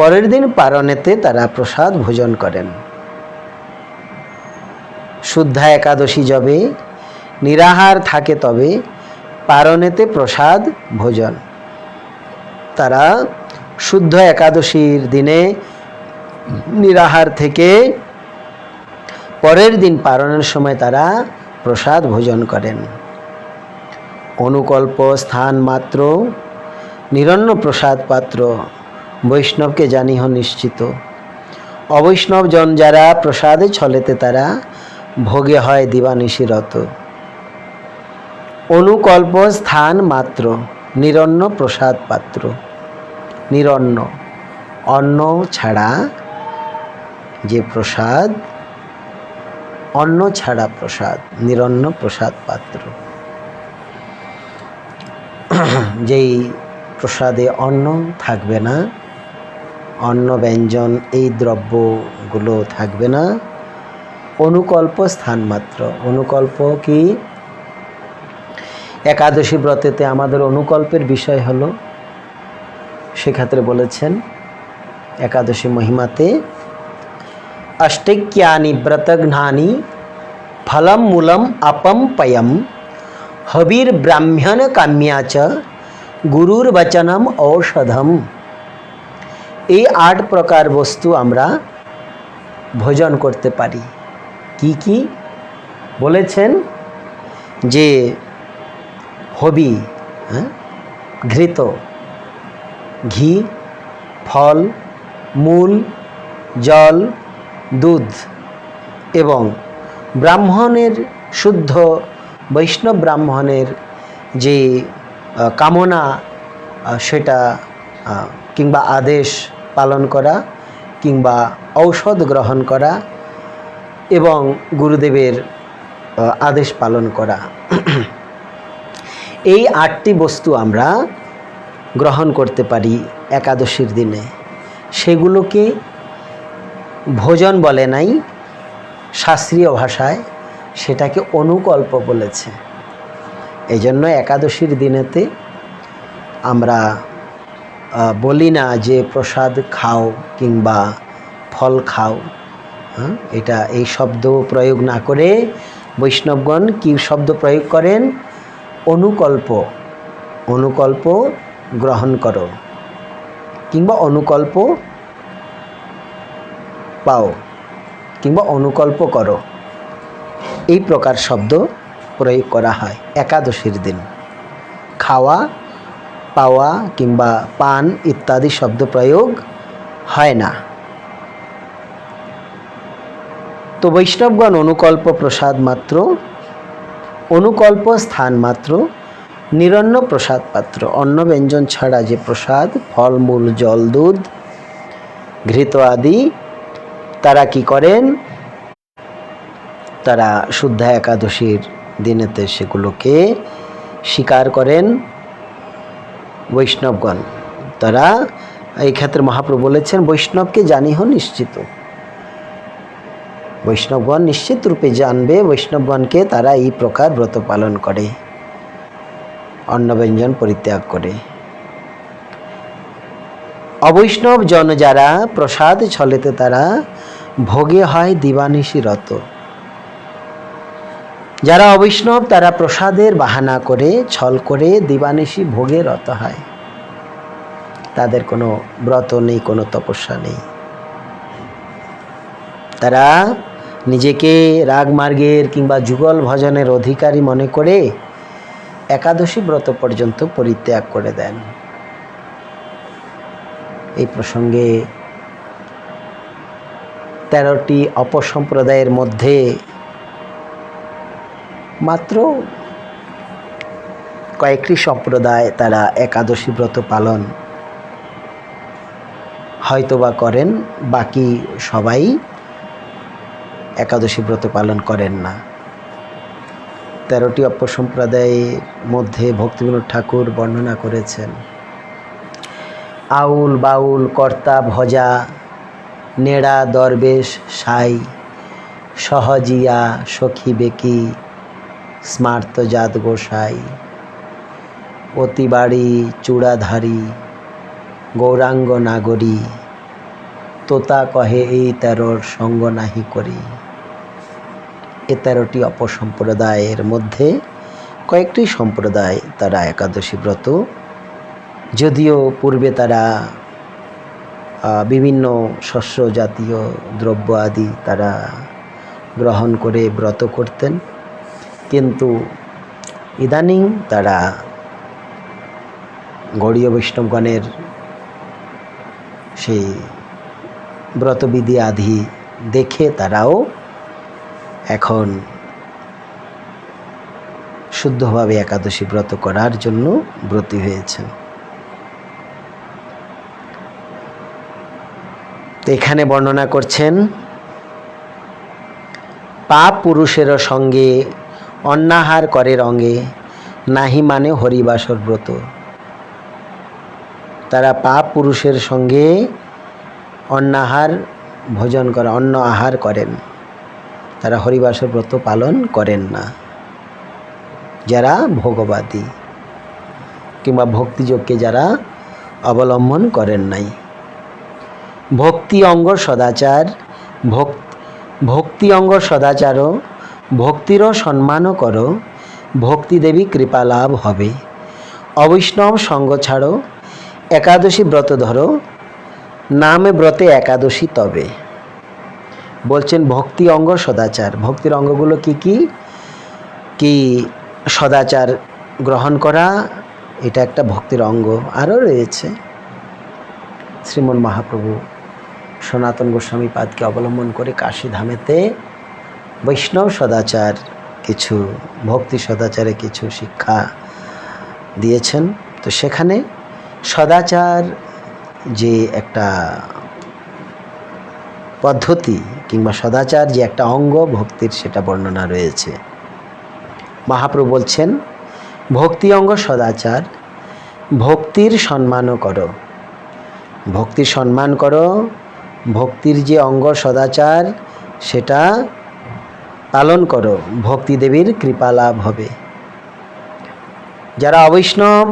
পরের দিন পারণেতে তারা প্রসাদ ভোজন করেন। শুদ্ধা একাদশী যবে নিরাহার থাকে তবে পারণেতে প্রসাদ ভোজন। তারা শুদ্ধ একাদশীর দিনে নিরাহার থেকে পরের দিন পারণের সময় তারা প্রসাদ ভোজন করেন। অনুকল্প স্থান মাত্র নিরন্ন প্রসাদ পাত্র বৈষ্ণবকে জানিহ নিশ্চিত। অবৈষ্ণব জন যারা প্রসাদে ছলেতে তারা ভোগে হয় দিবানিশিরত। অনুকল্প স্থান মাত্র নিরন্ন প্রসাদ পাত্র। নিরন্ন অন্ন ছাড়া যে প্রসাদ, অন্ন ছাড়া প্রসাদ, নিরন্ন প্রসাদ পাত্র। যেই প্রসাদে অন্ন থাকবে না, অন্ন ব্যঞ্জন এই দ্রব্যগুলো থাকবে না, অনুকল্প স্থান মাত্র। অনুকল্প কি? একাদশী ব্রতেতে আমাদের অনুকল্পের বিষয় হলো, সেক্ষেত্রে বলেছেন একাদশী মহিমাতে অষ্টেক্যানি ব্রতঘ্নানি ফলম মূলম আপম পয়ম হবির ব্রাহ্মণ কাম্যা চ গুরুর বচনম ঔষধম। এই 8 প্রকার বস্তু আমরা ভোজন করতে পারি। কি কি বলেছেন? যে হবি, ঘৃত, ঘি, ফল, মূল, জল, দুধ এবং ব্রাহ্মণের শুদ্ধ বৈষ্ণব ব্রাহ্মণের যে কামনা সেটা কিংবা আদেশ পালন করা কিংবা ঔষধ গ্রহণ করা এবং গুরুদেবের আদেশ পালন করা, এই 8টি বস্তু আমরা গ্রহণ করতে পারি একাদশীর দিনে। সেগুলোকে ভোজন বলে নাই, শাস্ত্রীয় ভাষায় সেটাকে অনুকল্প বলেছে। এই জন্য একাদশীর দিনেতে আমরা বলি না যে প্রসাদ খাও কিংবা ফল খাও। এটা এই শব্দ প্রয়োগ না করে বৈষ্ণবগণ কি শব্দ প্রয়োগ করেন? অনুকল্প। অনুকল্প গ্রহণ করো কিংবা অনুকল্প পাও কিংবা অনুকল্প করো, এই প্রকার শব্দ প্রয়োগ করা হয় একাদশীর দিন। খাওয়া, পাওয়া কিংবা পান ইত্যাদি শব্দ প্রয়োগ হয় না। তো বৈষ্ণবগণ অনুকল্প প্রসাদ মাত্র, অনুকল্প স্থান মাত্র, নিরন্ন প্রসাদ পাত্র। অন্ন ব্যঞ্জন ছাড়া যে প্রসাদ, ফল, মূল, জল, দুধ, ঘৃত আদি, তারা কি করেন? তারা শুদ্ধা একাদশীর দিনেতে সেগুলোকে স্বীকার করেন বৈষ্ণবগণ। তারা এই ক্ষেত্রে মহাপ্রভু বলেছেন বৈষ্ণবকে জানিহ নিশ্চিত। বৈষ্ণবগণ নিশ্চিত রূপে জানবে বৈষ্ণবগণকে তারা এই প্রকার ব্রত পালন করে, অন্নব্যঞ্জন পরিত্যাগ করে। অবৈষ্ণব জন যারা প্রসাদ ছলেতে তারা ভোগে হয় দিবানিশি রত। যারা অবৈষ্ণব তারা প্রসাদের বাহানা করে, ছল করে দিবানিশি ভোগে রত হয়। তাদের কোনো ব্রত নেই, কোনো তপস্যা নেই। তারা নিজেকে রাগমার্গের কিংবা যুগল ভজনের অধিকারী মনে করে একাদশী ব্রত পর্যন্ত পরিত্যাগ করে দেন। এই প্রসঙ্গে 13টি অপসম্প্রদায়ের মধ্যে মাত্র কয়েকটি সম্প্রদায় তারা একাদশী ব্রত পালন হয়তোবা করেন, বাকি সবাই একাদশী ব্রত পালন করেন না। 13টি অপসম্প্রদায়ের মধ্যে ভক্তিবিনোদ ঠাকুর বর্ণনা করেছেন আউল, বাউল, কর্তা, ভজা, নেড়া, দরবেশ, সাই, সহজিয়া, সখী বেকি, স্মার্ত জাত গোসাই, অতিবাড়ি, চূড়াধারী, গৌরাঙ্গ নাগরী, তোতা কহে এই 13 সঙ্গ নাহি করি। এ 13টি অপসম্প্রদায়ের মধ্যে কয়েকটি সম্প্রদায় তারা একাদশী ব্রত, যদিও পূর্বে তারা বিভিন্ন শস্য জাতীয় দ্রব্য আদি তারা গ্রহণ করে ব্রত করতেন, কিন্তু ইদানিং তারা গৌড়ীয় বৈষ্ণবগণের সেই ব্রতবিধি আদি দেখে তারাও এখন শুদ্ধভাবে একাদশী ব্রত করার জন্য ব্রতী হয়েছেন। এখানে বর্ণনা করছেন, পাপ পুরুষের সঙ্গে অন্নাহার করে রঙে, নাহি মানে হরিবাসর ব্রত। তারা পাপ পুরুষের সঙ্গে অন্নাহার ভোজন করে, অন্ন আহার করেন, তারা হরিবাসর ব্রত পালন করেন না। যারা ভোগবাদী কিংবা ভক্তিযোগকে যারা অবলম্বন করেন নাই। ভক্তি অঙ্গ সদাচার, ভক্তি অঙ্গ সদাচারও, ভক্তিরও সম্মানও করো, ভক্তি দেবী কৃপা লাভ হবে। অবৈষ্ণব সঙ্গ ছাড়ো, একাদশী ব্রত ধরো, নামে ব্রতে একাদশী তবে। বলছেন ভক্তি অঙ্গ সদাচার, ভক্তির অঙ্গগুলো কি কি? কি সদাচার গ্রহণ করা, এটা একটা ভক্তির অঙ্গ। আরও রয়েছে শ্রীমন মহাপ্রভু সনাতন গোস্বামী পাদকে অবলম্বন করে কাশী ধামেতে বৈষ্ণব সদাচার কিছু, ভক্তি সদাচারে কিছু শিক্ষা দিয়েছেন। তো সেখানে সদাচার যে একটা পদ্ধতি কিংবা সদাচার যে একটা অঙ্গ ভক্তির, সেটা বর্ণনা রয়েছে। মহাপ্রভু বলছেন ভক্তি অঙ্গ সদাচার, ভক্তির সম্মানও করো, ভক্তির সম্মান করো, ভক্তির যে অঙ্গ সদাচার সেটা পালন করো, ভক্তি দেবীর কৃপা লাভ হবে। যারা অবৈষ্ণব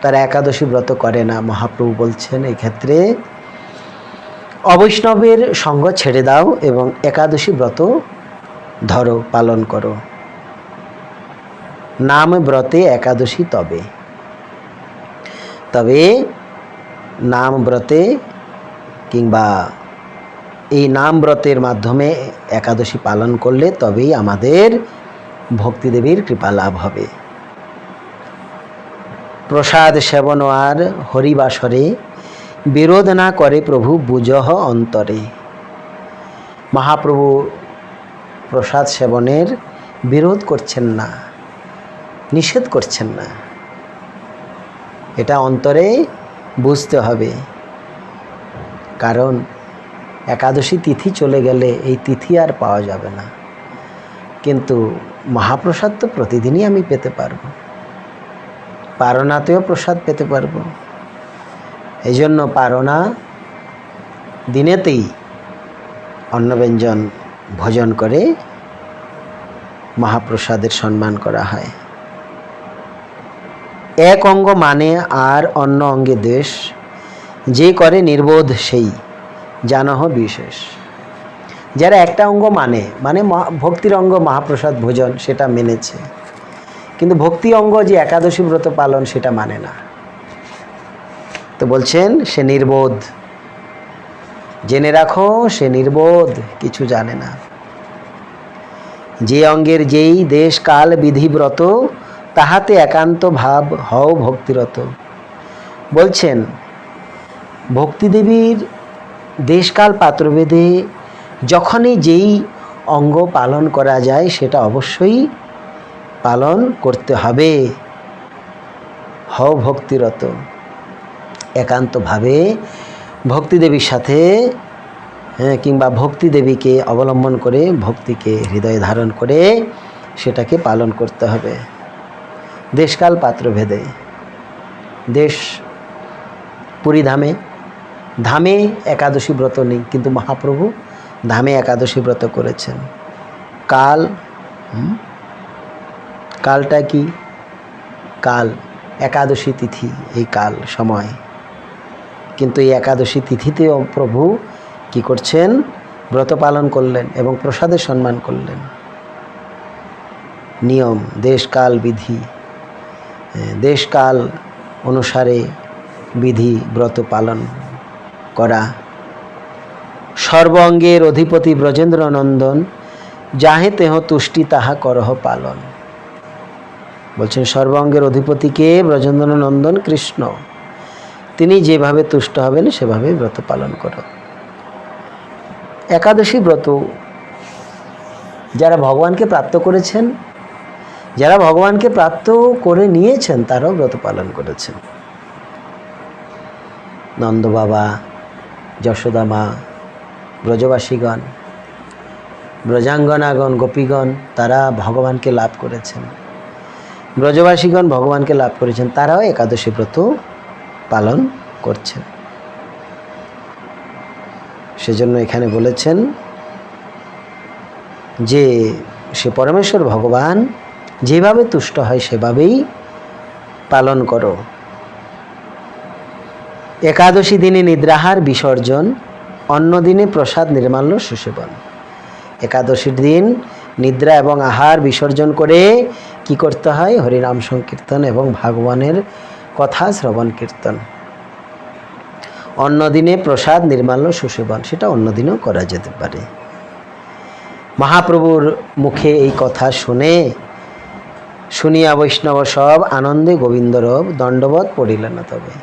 তারা একাদশী ব্রত করে না। মহাপ্রভু বলছেন এই ক্ষেত্রে অবৈষ্ণবের সঙ্গ ছেড়ে দাও এবং একাদশী ব্রত ধরো, পালন করো। নাম ব্রতে একাদশী তবে, তবে নাম ব্রতে কিংবা এই নাম ব্রতের মাধ্যমে একাদশী পালন করলে তবেই আমাদের ভক্তিদেবীর কৃপা লাভ হবে। প্রসাদ সেবন আর হরিবাসরে, বিরোধ না করে প্রভু বুঝহ অন্তরে। মহাপ্রভু প্রসাদ সেবনের বিরোধ করছেন না, নিষেধ করছেন না, এটা অন্তরে বুঝতে হবে। কারণ একাদশী তিথি চলে গেলে এই তিথি আর পাওয়া যাবে না, কিন্তু মহাপ্রসাদ তো প্রতিদিনই আমি পেতে পারবো, পারনাতেও প্রসাদ পেতে পারবো। এই জন্য পারনা দিনেতেই অন্নব্যঞ্জন ভোজন করে মহাপ্রসাদের সম্মান করা হয়। এক অঙ্গ মানে আর অন্য অঙ্গে দেশ, যে করে নির্বোধ সেই জানহ বিশেষ। যারা একটা অঙ্গ মানে ভক্তির অঙ্গ মহাপ্রসাদ ভোজন সেটা মেনেছে, কিন্তু ভক্তি অঙ্গ যে একাদশী ব্রত পালন সেটা মানে না। তো বলছেন সে নির্বোধ, জেনে রাখো সে নির্বোধ, কিছু জানে না। যে অঙ্গের যেই দেশ কাল বিধিব্রত, তাহাতে একান্ত ভাব হও ভক্তিরত। বলছেন ভক্তিদেবীর দেশকাল পাত্রভেদে যখনই যেই অঙ্গ পালন করা যায় সেটা অবশ্যই পালন করতে হবে। হও ভক্তিরত, একান্তভাবে ভক্তিদেবীর সাথে কিংবা ভক্তিদেবীকে অবলম্বন করে, ভক্তিকে হৃদয়ে ধারণ করে সেটাকে পালন করতে হবে। দেশকাল পাত্রভেদে, দেশ পুরী ধামে একাদশী ব্রত নেই, কিন্তু মহাপ্রভু ধামে একাদশী ব্রত করেছেন। কালটা কি? কাল একাদশী তিথি, এই কাল সময়। কিন্তু এই একাদশী তিথিতেও প্রভু কি করছেন? ব্রত পালন করলেন এবং প্রসাদের সম্মান করলেন। নিয়ম, দেশকাল বিধি, দেশকাল অনুসারে বিধি ব্রত পালন করা। সর্বঙ্গের অধিপতি ব্রজেন্দ্র নন্দন, যাহে তেহ তুষ্টি তাহা করহ পালন। বলছেন সর্বঙ্গের অধিপতিকে ব্রজেন্দ্র নন্দন কৃষ্ণ, তিনি যেভাবে তুষ্ট হবেন সেভাবে ব্রত পালন করো। একাদশী ব্রত যারা ভগবানকে প্রাপ্ত করেছেন, যারা ভগবানকে প্রাপ্ত করে নিয়েছেন, তারাও ব্রত পালন করেছেন। নন্দ বাবা, যশোদা মা, ব্রজবাসীগণ, ব্রজাঙ্গনাগণ, গোপীগণ, তারা ভগবানকে লাভ করেছেন। ব্রজবাসীগণ ভগবানকে লাভ করেছেন, তারাও একাদশী ব্রত পালন করছেন। সেজন্য এখানে বলেছেন যে সে পরমেশ্বর ভগবান যেভাবে তুষ্ট হয় সেভাবেই পালন করো। একাদশী দিনে নিদ্রাহার বিসর্জন, অন্য দিনে প্রসাদ নির্মাল্য সুসেবন। একাদশীর দিন নিদ্রা এবং আহার বিসর্জন করে কি করতে হয়? হরিনাম সংকীর্তন এবং ভগবানের কথা শ্রবণ কীর্তন। অন্য দিনে প্রসাদ নির্মাল্য সুসেবন, সেটা অন্য দিনেও করা যেতে পারে। মহাপ্রভুর মুখে এই কথা শুনিয়া বৈষ্ণব সব আনন্দে গোবিন্দরব, দণ্ডবৎ পড়িলেন তবে।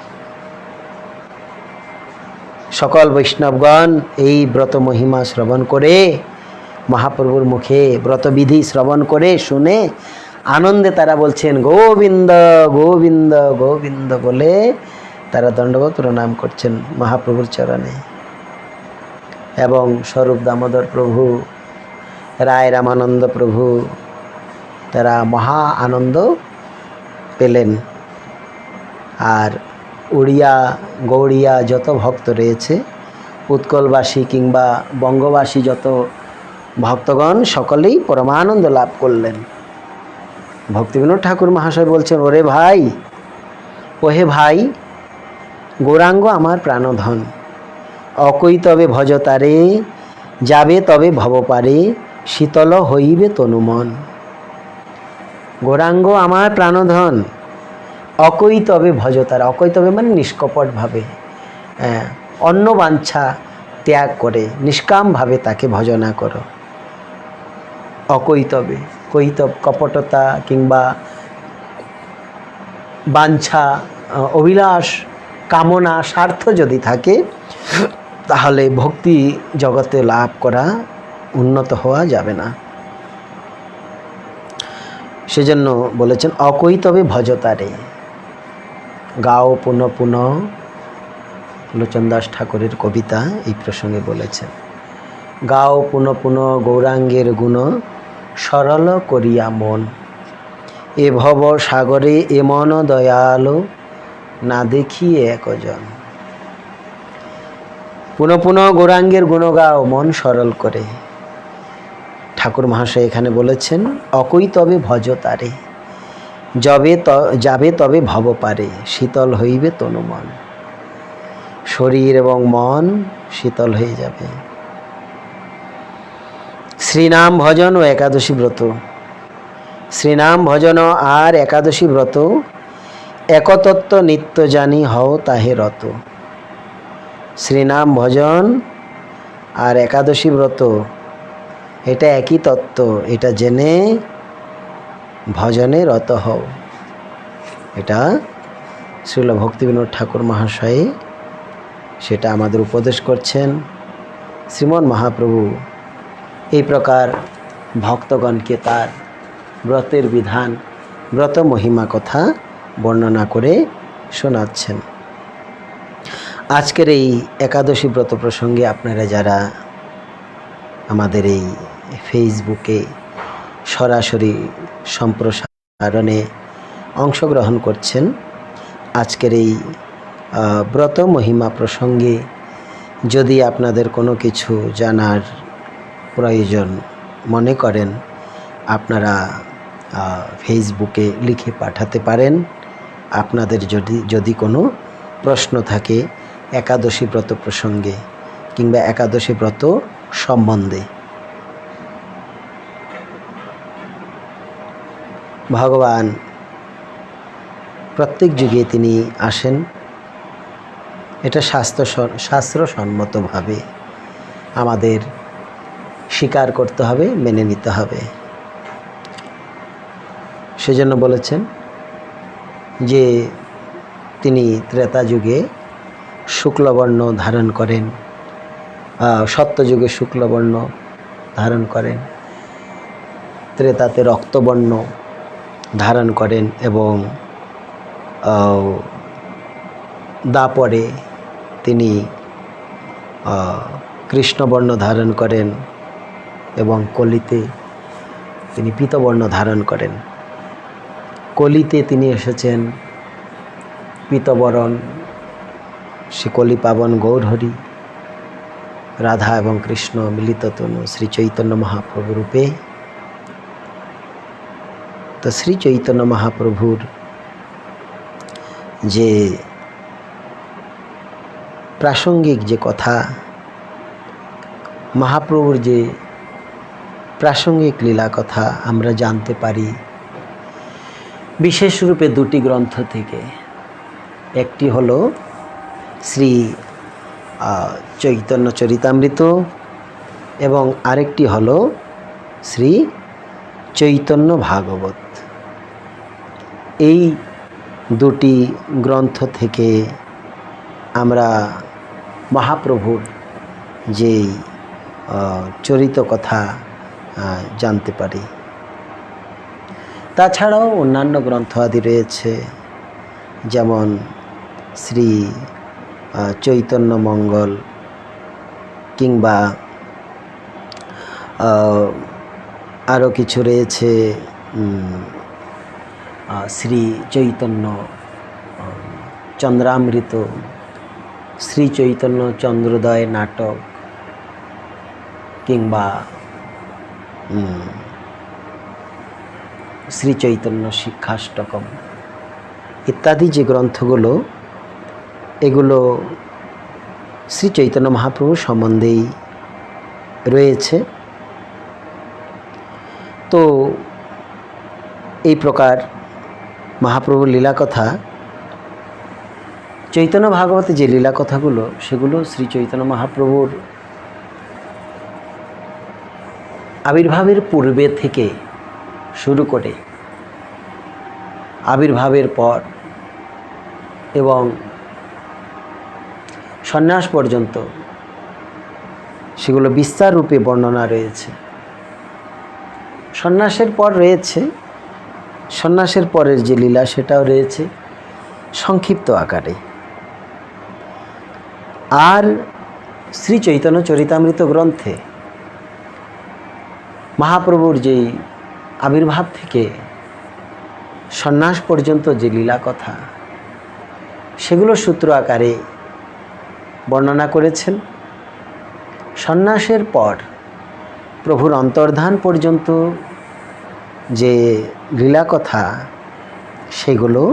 সকল বৈষ্ণবগণ এই ব্রত মহিমা শ্রবণ করে, মহাপ্রভুর মুখে ব্রতবিধি শ্রবণ করে শুনে আনন্দে তারা বলছেন গোবিন্দ গোবিন্দ গোবিন্দ বলে তারা দণ্ডবৎ প্রণাম করছেন মহাপ্রভুর চরণে। এবং স্বরূপ দামোদর প্রভু, রায় রামানন্দ প্রভু, তারা মহা আনন্দ পেলেন। আর উড়িয়া গৌড়িয়া যত ভক্ত রয়েছে, উৎকলবাসী কিংবা বঙ্গবাসী যত ভক্তগণ, সকলেই পরমানন্দ লাভ করলেন। ভক্তিবিনোদ ঠাকুর মহাশয় বলছেন, ওরে ভাই, ওহে ভাই, গৌরাঙ্গ আমার প্রাণধন, অকই তবে ভজ তারে, যাবে তবে ভবপারে, শীতল হইবে তনুমন। গৌরাঙ্গ আমার প্রাণধন, অকই তবে ভজ তারে। অকই তবে মানে নিষ্কপটভাবে, অন্য বাঞ্ছা ত্যাগ করে নিষ্কামভাবে তাকে ভজনা করো। অকৈতবে, কৈতব কপটতা কিংবা বাঞ্ছা, অভিলাষ, কামনা, স্বার্থ যদি থাকে, তাহলে ভক্তি জগতে লাভ করা, উন্নত হওয়া যাবে না। সেজন্য বলেছেন অকৈতবে ভজতারে। গাও পুনঃ পুনঃ, লোচন দাস ঠাকুরের কবিতা এই প্রসঙ্গে বলেছেন। গাও পুনঃ পুনঃ গৌরাঙ্গের গুণ, সরল করিয়া মন, এ ভব সাগরে এ মন দয়ালো, না দেখিয়ে একজন। পুনঃ পুনঃ গৌরাঙ্গের গুণ গাও মন সরল করে। ঠাকুর মহাশয় এখানে বলেছেন অকই তবে ভজ তারে, যাবে তবে ভব পারে, শীতল হইবে তনুমন। শরীর এবং মন শীতল হয়ে যাবে। শ্রীনাম ভজন ও একাদশী ব্রত। শ্রীনাম ভজন আর একাদশী ব্রত একতত্ত্ব নিত্য জানি হও তাহে রত। শ্রীনাম ভজন আর একাদশী ব্রত এটা একই তত্ত্ব, এটা জেনে ভজনে রত হও। এটা শ্রীল ভক্তিবিনোদ ঠাকুর মহাশয় সেটা আমাদের উপদেশ করছেন। শ্রীমন মহাপ্রভু এই প্রকার ভক্তগণকে তার ব্রতের বিধান, ব্রত মহিমা কথা বর্ণনা করে শোনাচ্ছেন। আজকের এই একাদশী ব্রত প্রসঙ্গে আপনারা যারা আমাদের এই ফেসবুকে সরাসরি সম্প্রসারণে অংশগ্রহণ করছেন, আজকের এই ব্রত মহিমা প্রসঙ্গে যদি আপনাদের কোনো কিছু জানার প্রয়োজন মনে করেন, আপনারা ফেসবুকে লিখে পাঠাতে পারেন। আপনাদের যদি কোনো প্রশ্ন থাকে একাদশী ব্রত প্রসঙ্গে, কিংবা একাদশী ব্রত সম্বন্ধে। ভগবান প্রত্যেক যুগে তিনি আসেন, এটা শাস্ত্রসম্মতভাবে আমাদের স্বীকার করতে হবে, মেনে নিতে হবে। সেজন্য বলেছেন যে তিনি ত্রেতা যুগে শুক্লবর্ণ ধারণ করেন, সত্যযুগে শুক্লবর্ণ ধারণ করেন, ত্রেতাতে রক্তবর্ণ ধারণ করেন এবং দাপরে তিনি কৃষ্ণবর্ণ ধারণ করেন এবং কলিতে তিনি পীতবর্ণ ধারণ করেন। কলিতে তিনি এসেছেন পীতবরণ, শ্রী কলি পাবন গৌরহরি, রাধা এবং কৃষ্ণ মিলিত তনু শ্রী চৈতন্য মহাপ্রভু রূপে। তো শ্রী চৈতন্য মহাপ্রভুর যে প্রাসঙ্গিক যে কথা, মহাপ্রভুর যে প্রাসঙ্গিক লীলা কথা আমরা জানতে পারি বিশেষ রূপে দুটি গ্রন্থ থেকে। একটি হলো শ্রী চৈতন্য চরিতামৃত এবং আরেকটি হলো শ্রী চৈতন্য ভাগবত। এই দুটি গ্রন্থ থেকে আমরা মহাপ্রভুর যে চরিত কথা জানতে পারি। তাছাড়াও অন্যান্য গ্রন্থ আদি রয়েছে, যেমন শ্রী চৈতন্য মঙ্গল কিংবা আরও কিছু রয়েছে, শ্রী চৈতন্য চন্দ্রামৃত, শ্রী চৈতন্য চন্দ্রোদয় নাটক কিংবা শ্রী চৈতন্য শিক্ষাষ্টকম ইত্যাদি যে গ্রন্থগুলো, এগুলো শ্রী চৈতন্য মহাপ্রভু সম্বন্ধেই রয়েছে। তো এই প্রকার মহাপ্রভুর লীলা কথা, চৈতন্য ভাগবতে যে লীলা কথাগুলো, সেগুলো শ্রী চৈতন্য মহাপ্রভুর আবির্ভাবের পূর্বে থেকে শুরু করে আবির্ভাবের পর এবং সন্ন্যাস পর্যন্ত সেগুলো বিস্তার রূপে বর্ণনা রয়েছে। সন্ন্যাসের পর রয়েছে, সন্ন্যাসের পরের যে লীলা সেটাও রয়েছে সংক্ষিপ্ত আকারে। আর শ্রী চৈতন্য চরিতামৃত গ্রন্থে মহাপ্রভুর যেই আবির্ভাব থেকে সন্ন্যাস পর্যন্ত যে লীলা কথা, সেগুলো সূত্র আকারে বর্ণনা করেছেন। সন্ন্যাসের পর প্রভুর অন্তর্ধান পর্যন্ত যে লীলা কথা, সেগুলো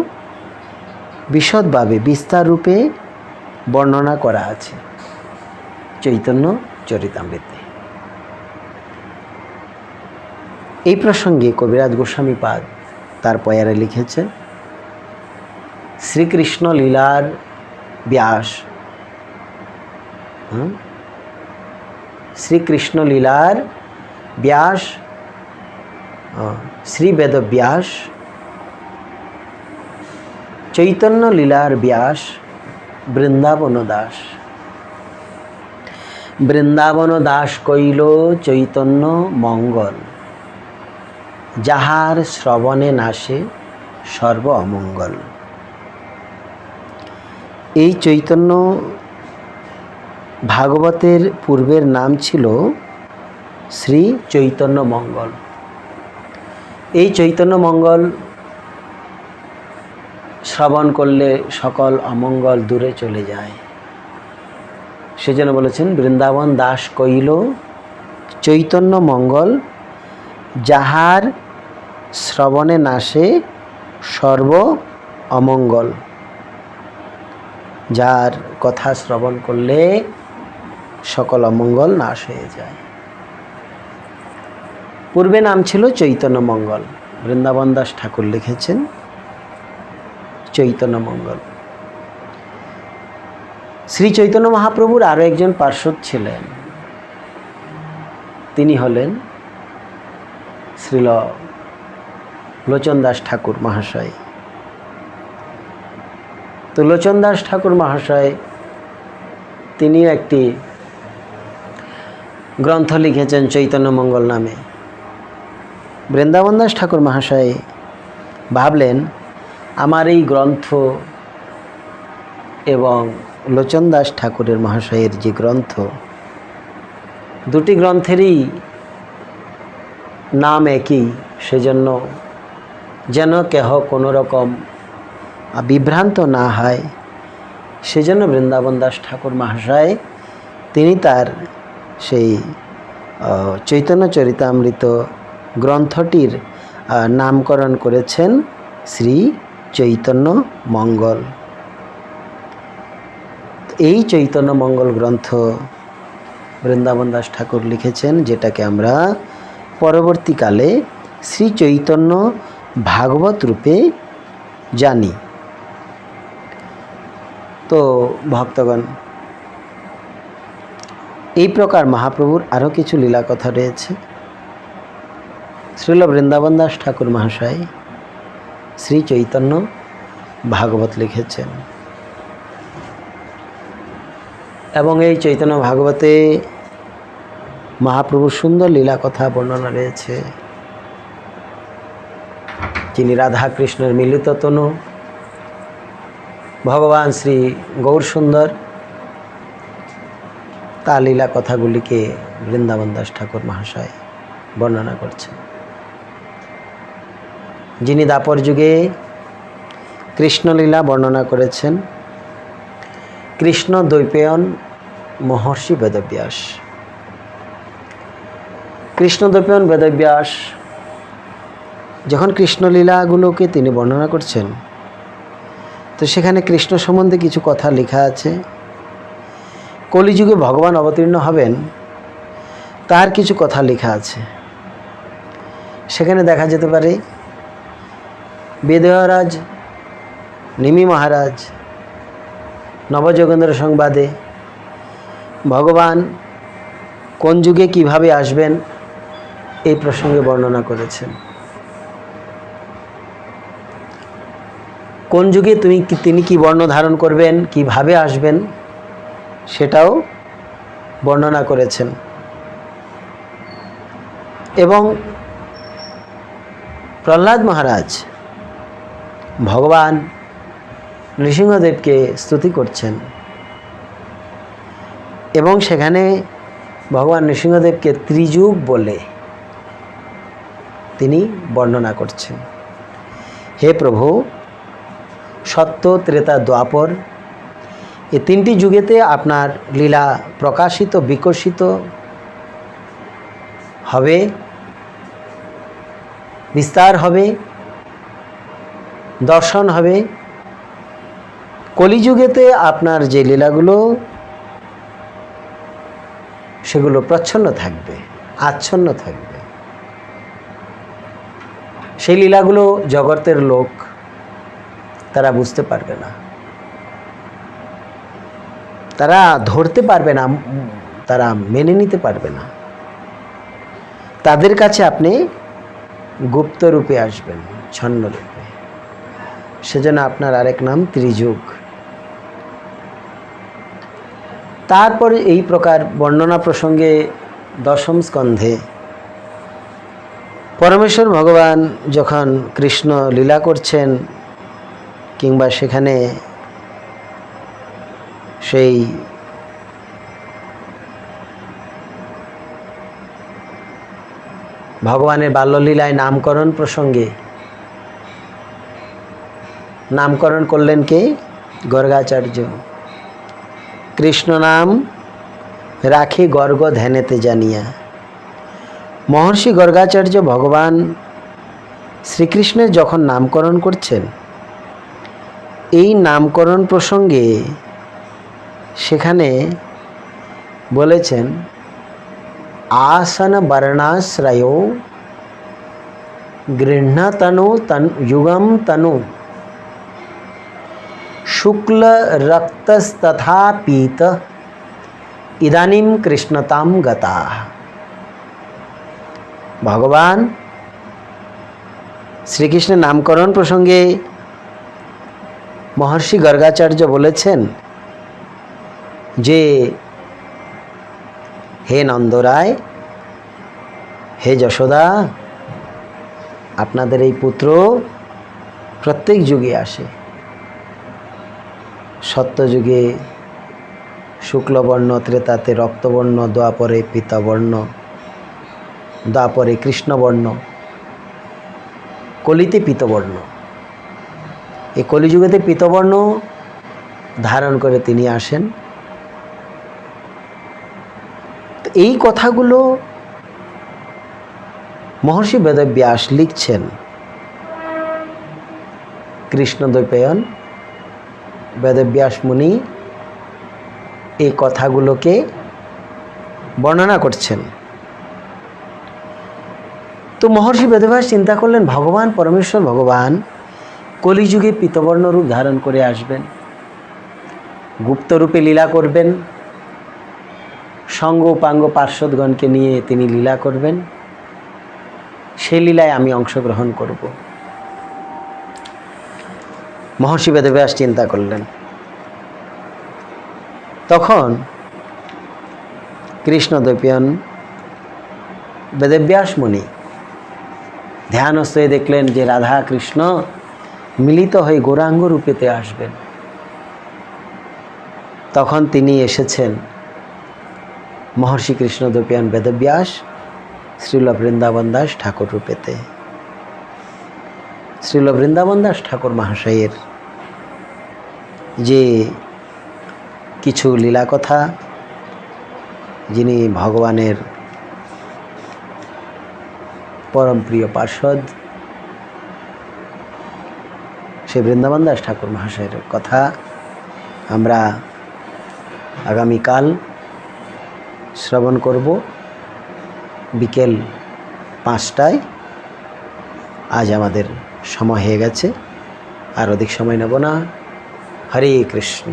বিশদভাবে বিস্তার রূপে বর্ণনা করা আছে চৈতন্য চরিতামৃতে। এই প্রসঙ্গে কবিরাজ গোস্বামীপাদ তার পয়ারে লিখেছেন, শ্রীকৃষ্ণ লীলার ব্যাস, শ্রীকৃষ্ণ লীলার ব্যাস, শ্রী বেদব্যাস, চৈতন্য লীলার ব্যাস বৃন্দাবন দাস। বৃন্দাবন দাস কইল চৈতন্য মঙ্গল, যাহার শ্রবণে নাশে সর্ব অমঙ্গল। এই চৈতন্য ভাগবতের পূর্বের নাম ছিল শ্রী চৈতন্য মঙ্গল। এই চৈতন্য মঙ্গল শ্রবণ করলে সকল অমঙ্গল দূরে চলে যায়। সেজন্য বলেছেন, বৃন্দাবন দাস কইল চৈতন্য মঙ্গল, যাহার শ্রবণে নাশে সর্ব অমঙ্গল। যার কথা শ্রবণ করলে সকল অমঙ্গল নাশ হয়ে যায়। পূর্বে নাম ছিল চৈতন্য মঙ্গল। বৃন্দাবন দাস ঠাকুর লিখেছেন চৈতন্য মঙ্গল। শ্রী চৈতন্য মহাপ্রভুর আরও একজন পার্ষদ ছিলেন, তিনি হলেন শ্রীল লোচন দাস ঠাকুর মহাশয়। তো লোচন দাস ঠাকুর মহাশয় তিনিও একটি গ্রন্থ লিখেছেন চৈতন্য মঙ্গল নামে। বৃন্দাবন দাস ঠাকুর মহাশয় ভাবলেন আমার এই গ্রন্থ এবং লোচন দাস ঠাকুরের মহাশয়ের যে গ্রন্থ, দুটি গ্রন্থেরই নাম একই, সেজন্য যেন কেহ কোনো রকম বিভ্রান্ত না হয়, সেজন্য বৃন্দাবন দাস ঠাকুর মহাশয় তিনি তার সেই চৈতন্য চরিতামৃত গ্রন্থটির নামকরণ করেছেন শ্রী চৈতন্য মঙ্গল। এই চৈতন্য মঙ্গল গ্রন্থ বৃন্দাবন দাস ঠাকুর লিখেছেন, যেটাকে আমরা পরবর্তীকালে শ্রী চৈতন্য ভাগবত রূপে জানি। তো ভক্তগণ, এই প্রকার মহাপ্রভুর আরও কিছু লীলা কথা রয়েছে। শ্রীল বৃন্দাবন দাস ঠাকুর মহাশয় শ্রী চৈতন্য ভাগবত লিখেছেন এবং এই চৈতন্য ভাগবতে মহাপ্রভুর সুন্দর লীলা কথা বর্ণনা রয়েছে। যিনি রাধা কৃষ্ণের মিলিত তনু, ভগবান শ্রী গৌর সুন্দর, তা লীলা কথাগুলিকে বৃন্দাবন দাস ঠাকুর মহাশয় বর্ণনা করছেন। যিনি দাপর যুগে কৃষ্ণলীলা বর্ণনা করেছেন কৃষ্ণ দ্বৈপায়ন মহর্ষি বেদব্যাস। কৃষ্ণ দ্বৈপায়ন বেদব্যাস যখন কৃষ্ণলীলাগুলোকে তিনি বর্ণনা করছেন, তো সেখানে কৃষ্ণ সম্বন্ধে কিছু কথা লেখা আছে। কলিযুগে ভগবান অবতীর্ণ হবেন তার কিছু কথা লেখা আছে। সেখানে দেখা যেতে পারে বেদরাজ, নিমি মহারাজ নবযোগেন্দ্র সংবাদে ভগবান কোন যুগে কিভাবে আসবেন এই প্রসঙ্গে বর্ণনা করেছেন। কোন যুগে তিনি কি বর্ণ ধারণ করবেন, কিভাবে আসবেন, সেটাও বর্ণনা করেছেন। এবং প্রহ্লাদ মহারাজ ভগবান নৃসিংহদেবকে স্তুতি করছেন এবং সেখানে ভগবান নৃসিংহদেবকে ত্রিযুগ বলে তিনি বর্ণনা করছেন। হে প্রভু, সত্য, ত্রেতা, দ্বাপর এই তিনটি যুগেতে আপনার লীলা প্রকাশিত, বিকশিত হবে, বিস্তার হবে, দর্শন হবে। কলিযুগেতে আপনার যে লীলাগুলো সেগুলো প্রচ্ছন্ন থাকবে, আচ্ছন্ন থাকবে। সেই লীলাগুলো জগতের লোক তারা বুঝতে পারবে না, তারা ধরতে পারবে না, তারা মেনে নিতে পারবে না। তাদের কাছে আপনি গুপ্ত রূপে আসবেন, ছন্ন রূপে। সেজন্য আপনার আরেক নাম ত্রিযুগ। তারপর এই প্রকার বর্ণনা প্রসঙ্গে দশম স্কন্ধে পরমেশ্বর ভগবান যখন কৃষ্ণ লীলা করছেন, কিংবা সেখানে সেই ভগবানের বাল্যলীলায় নামকরণ প্রসঙ্গে নামকরণ করলেন কে? গর্গাচার্য। কৃষ্ণ নাম রাখি গর্গ ধ্যানেতে জানিয়া। মহর্ষি গর্গাচার্য ভগবান শ্রীকৃষ্ণের যখন নামকরণ করছেন, এই নামকরণ প্রসঙ্গে সেখানে বলেছেন আসন বর্ণাশ্রয়ো গৃহ্ণতনু যুগম তনু শুক্ল রক্তস্তথা পীত ইদানিম কৃষ্ণতাম গতা। ভগবান শ্রীকৃষ্ণের নামকরণ প্রসঙ্গে মহর্ষি গর্গাচার্য বলেছেন যে হে নন্দরায়, হে যশোদা, আপনাদের এই পুত্র প্রত্যেক যুগে আসে। সত্যযুগে শুক্লবর্ণ, ত্রেতাতে রক্তবর্ণ, দ্বাপরে পীতবর্ণ, দ্বাপরে কৃষ্ণবর্ণ, কলিতে পীতবর্ণ। এই কলিযুগেতে পীতবর্ণ ধারণ করে তিনি আসেন। তো এই কথাগুলো মহর্ষি বেদব্যাস লিখছেন। কৃষ্ণদ্বৈপায়ন বেদব্যাস মুনি এই কথাগুলোকে বর্ণনা করছেন। তো মহর্ষি বেদব্যাস চিন্তা করলেন, ভগবান পরমেশ্বর ভগবান কলিযুগে পীতবর্ণ রূপ ধারণ করে আসবেন, গুপ্তরূপে লীলা করবেন, সঙ্গ উপাঙ্গ পার্শ্বদগণকে নিয়ে তিনি লীলা করবেন। সেই লীলায় আমি অংশগ্রহণ করব। মহর্ষি বেদব্যাস চিন্তা করলেন। তখন কৃষ্ণদ্বৈপায়ন বেদব্যাস মুনি ধ্যানস্থ হয়ে দেখলেন যে রাধা কৃষ্ণ মিলিত হয়ে গৌরাঙ্গ রূপেতে আসবেন। তখন তিনি এসেছেন মহর্ষি কৃষ্ণদ্বৈপায়ন বেদব্যাস শ্রীল বৃন্দাবন দাস ঠাকুর রূপেতে। শ্রীল বৃন্দাবন দাস ঠাকুর মহাশয়ের যে কিছু লীলা কথা, যিনি ভগবানের পরম প্রিয় পার্ষদ, সে বৃন্দাবন দাস ঠাকুর মহাশয়ের কথা আমরা আগামীকাল শ্রবণ করব বিকেল 5টায়। আজ আমাদের সময় হয়ে গেছে, আর অধিক সময় নেব না। হরে কৃষ্ণ।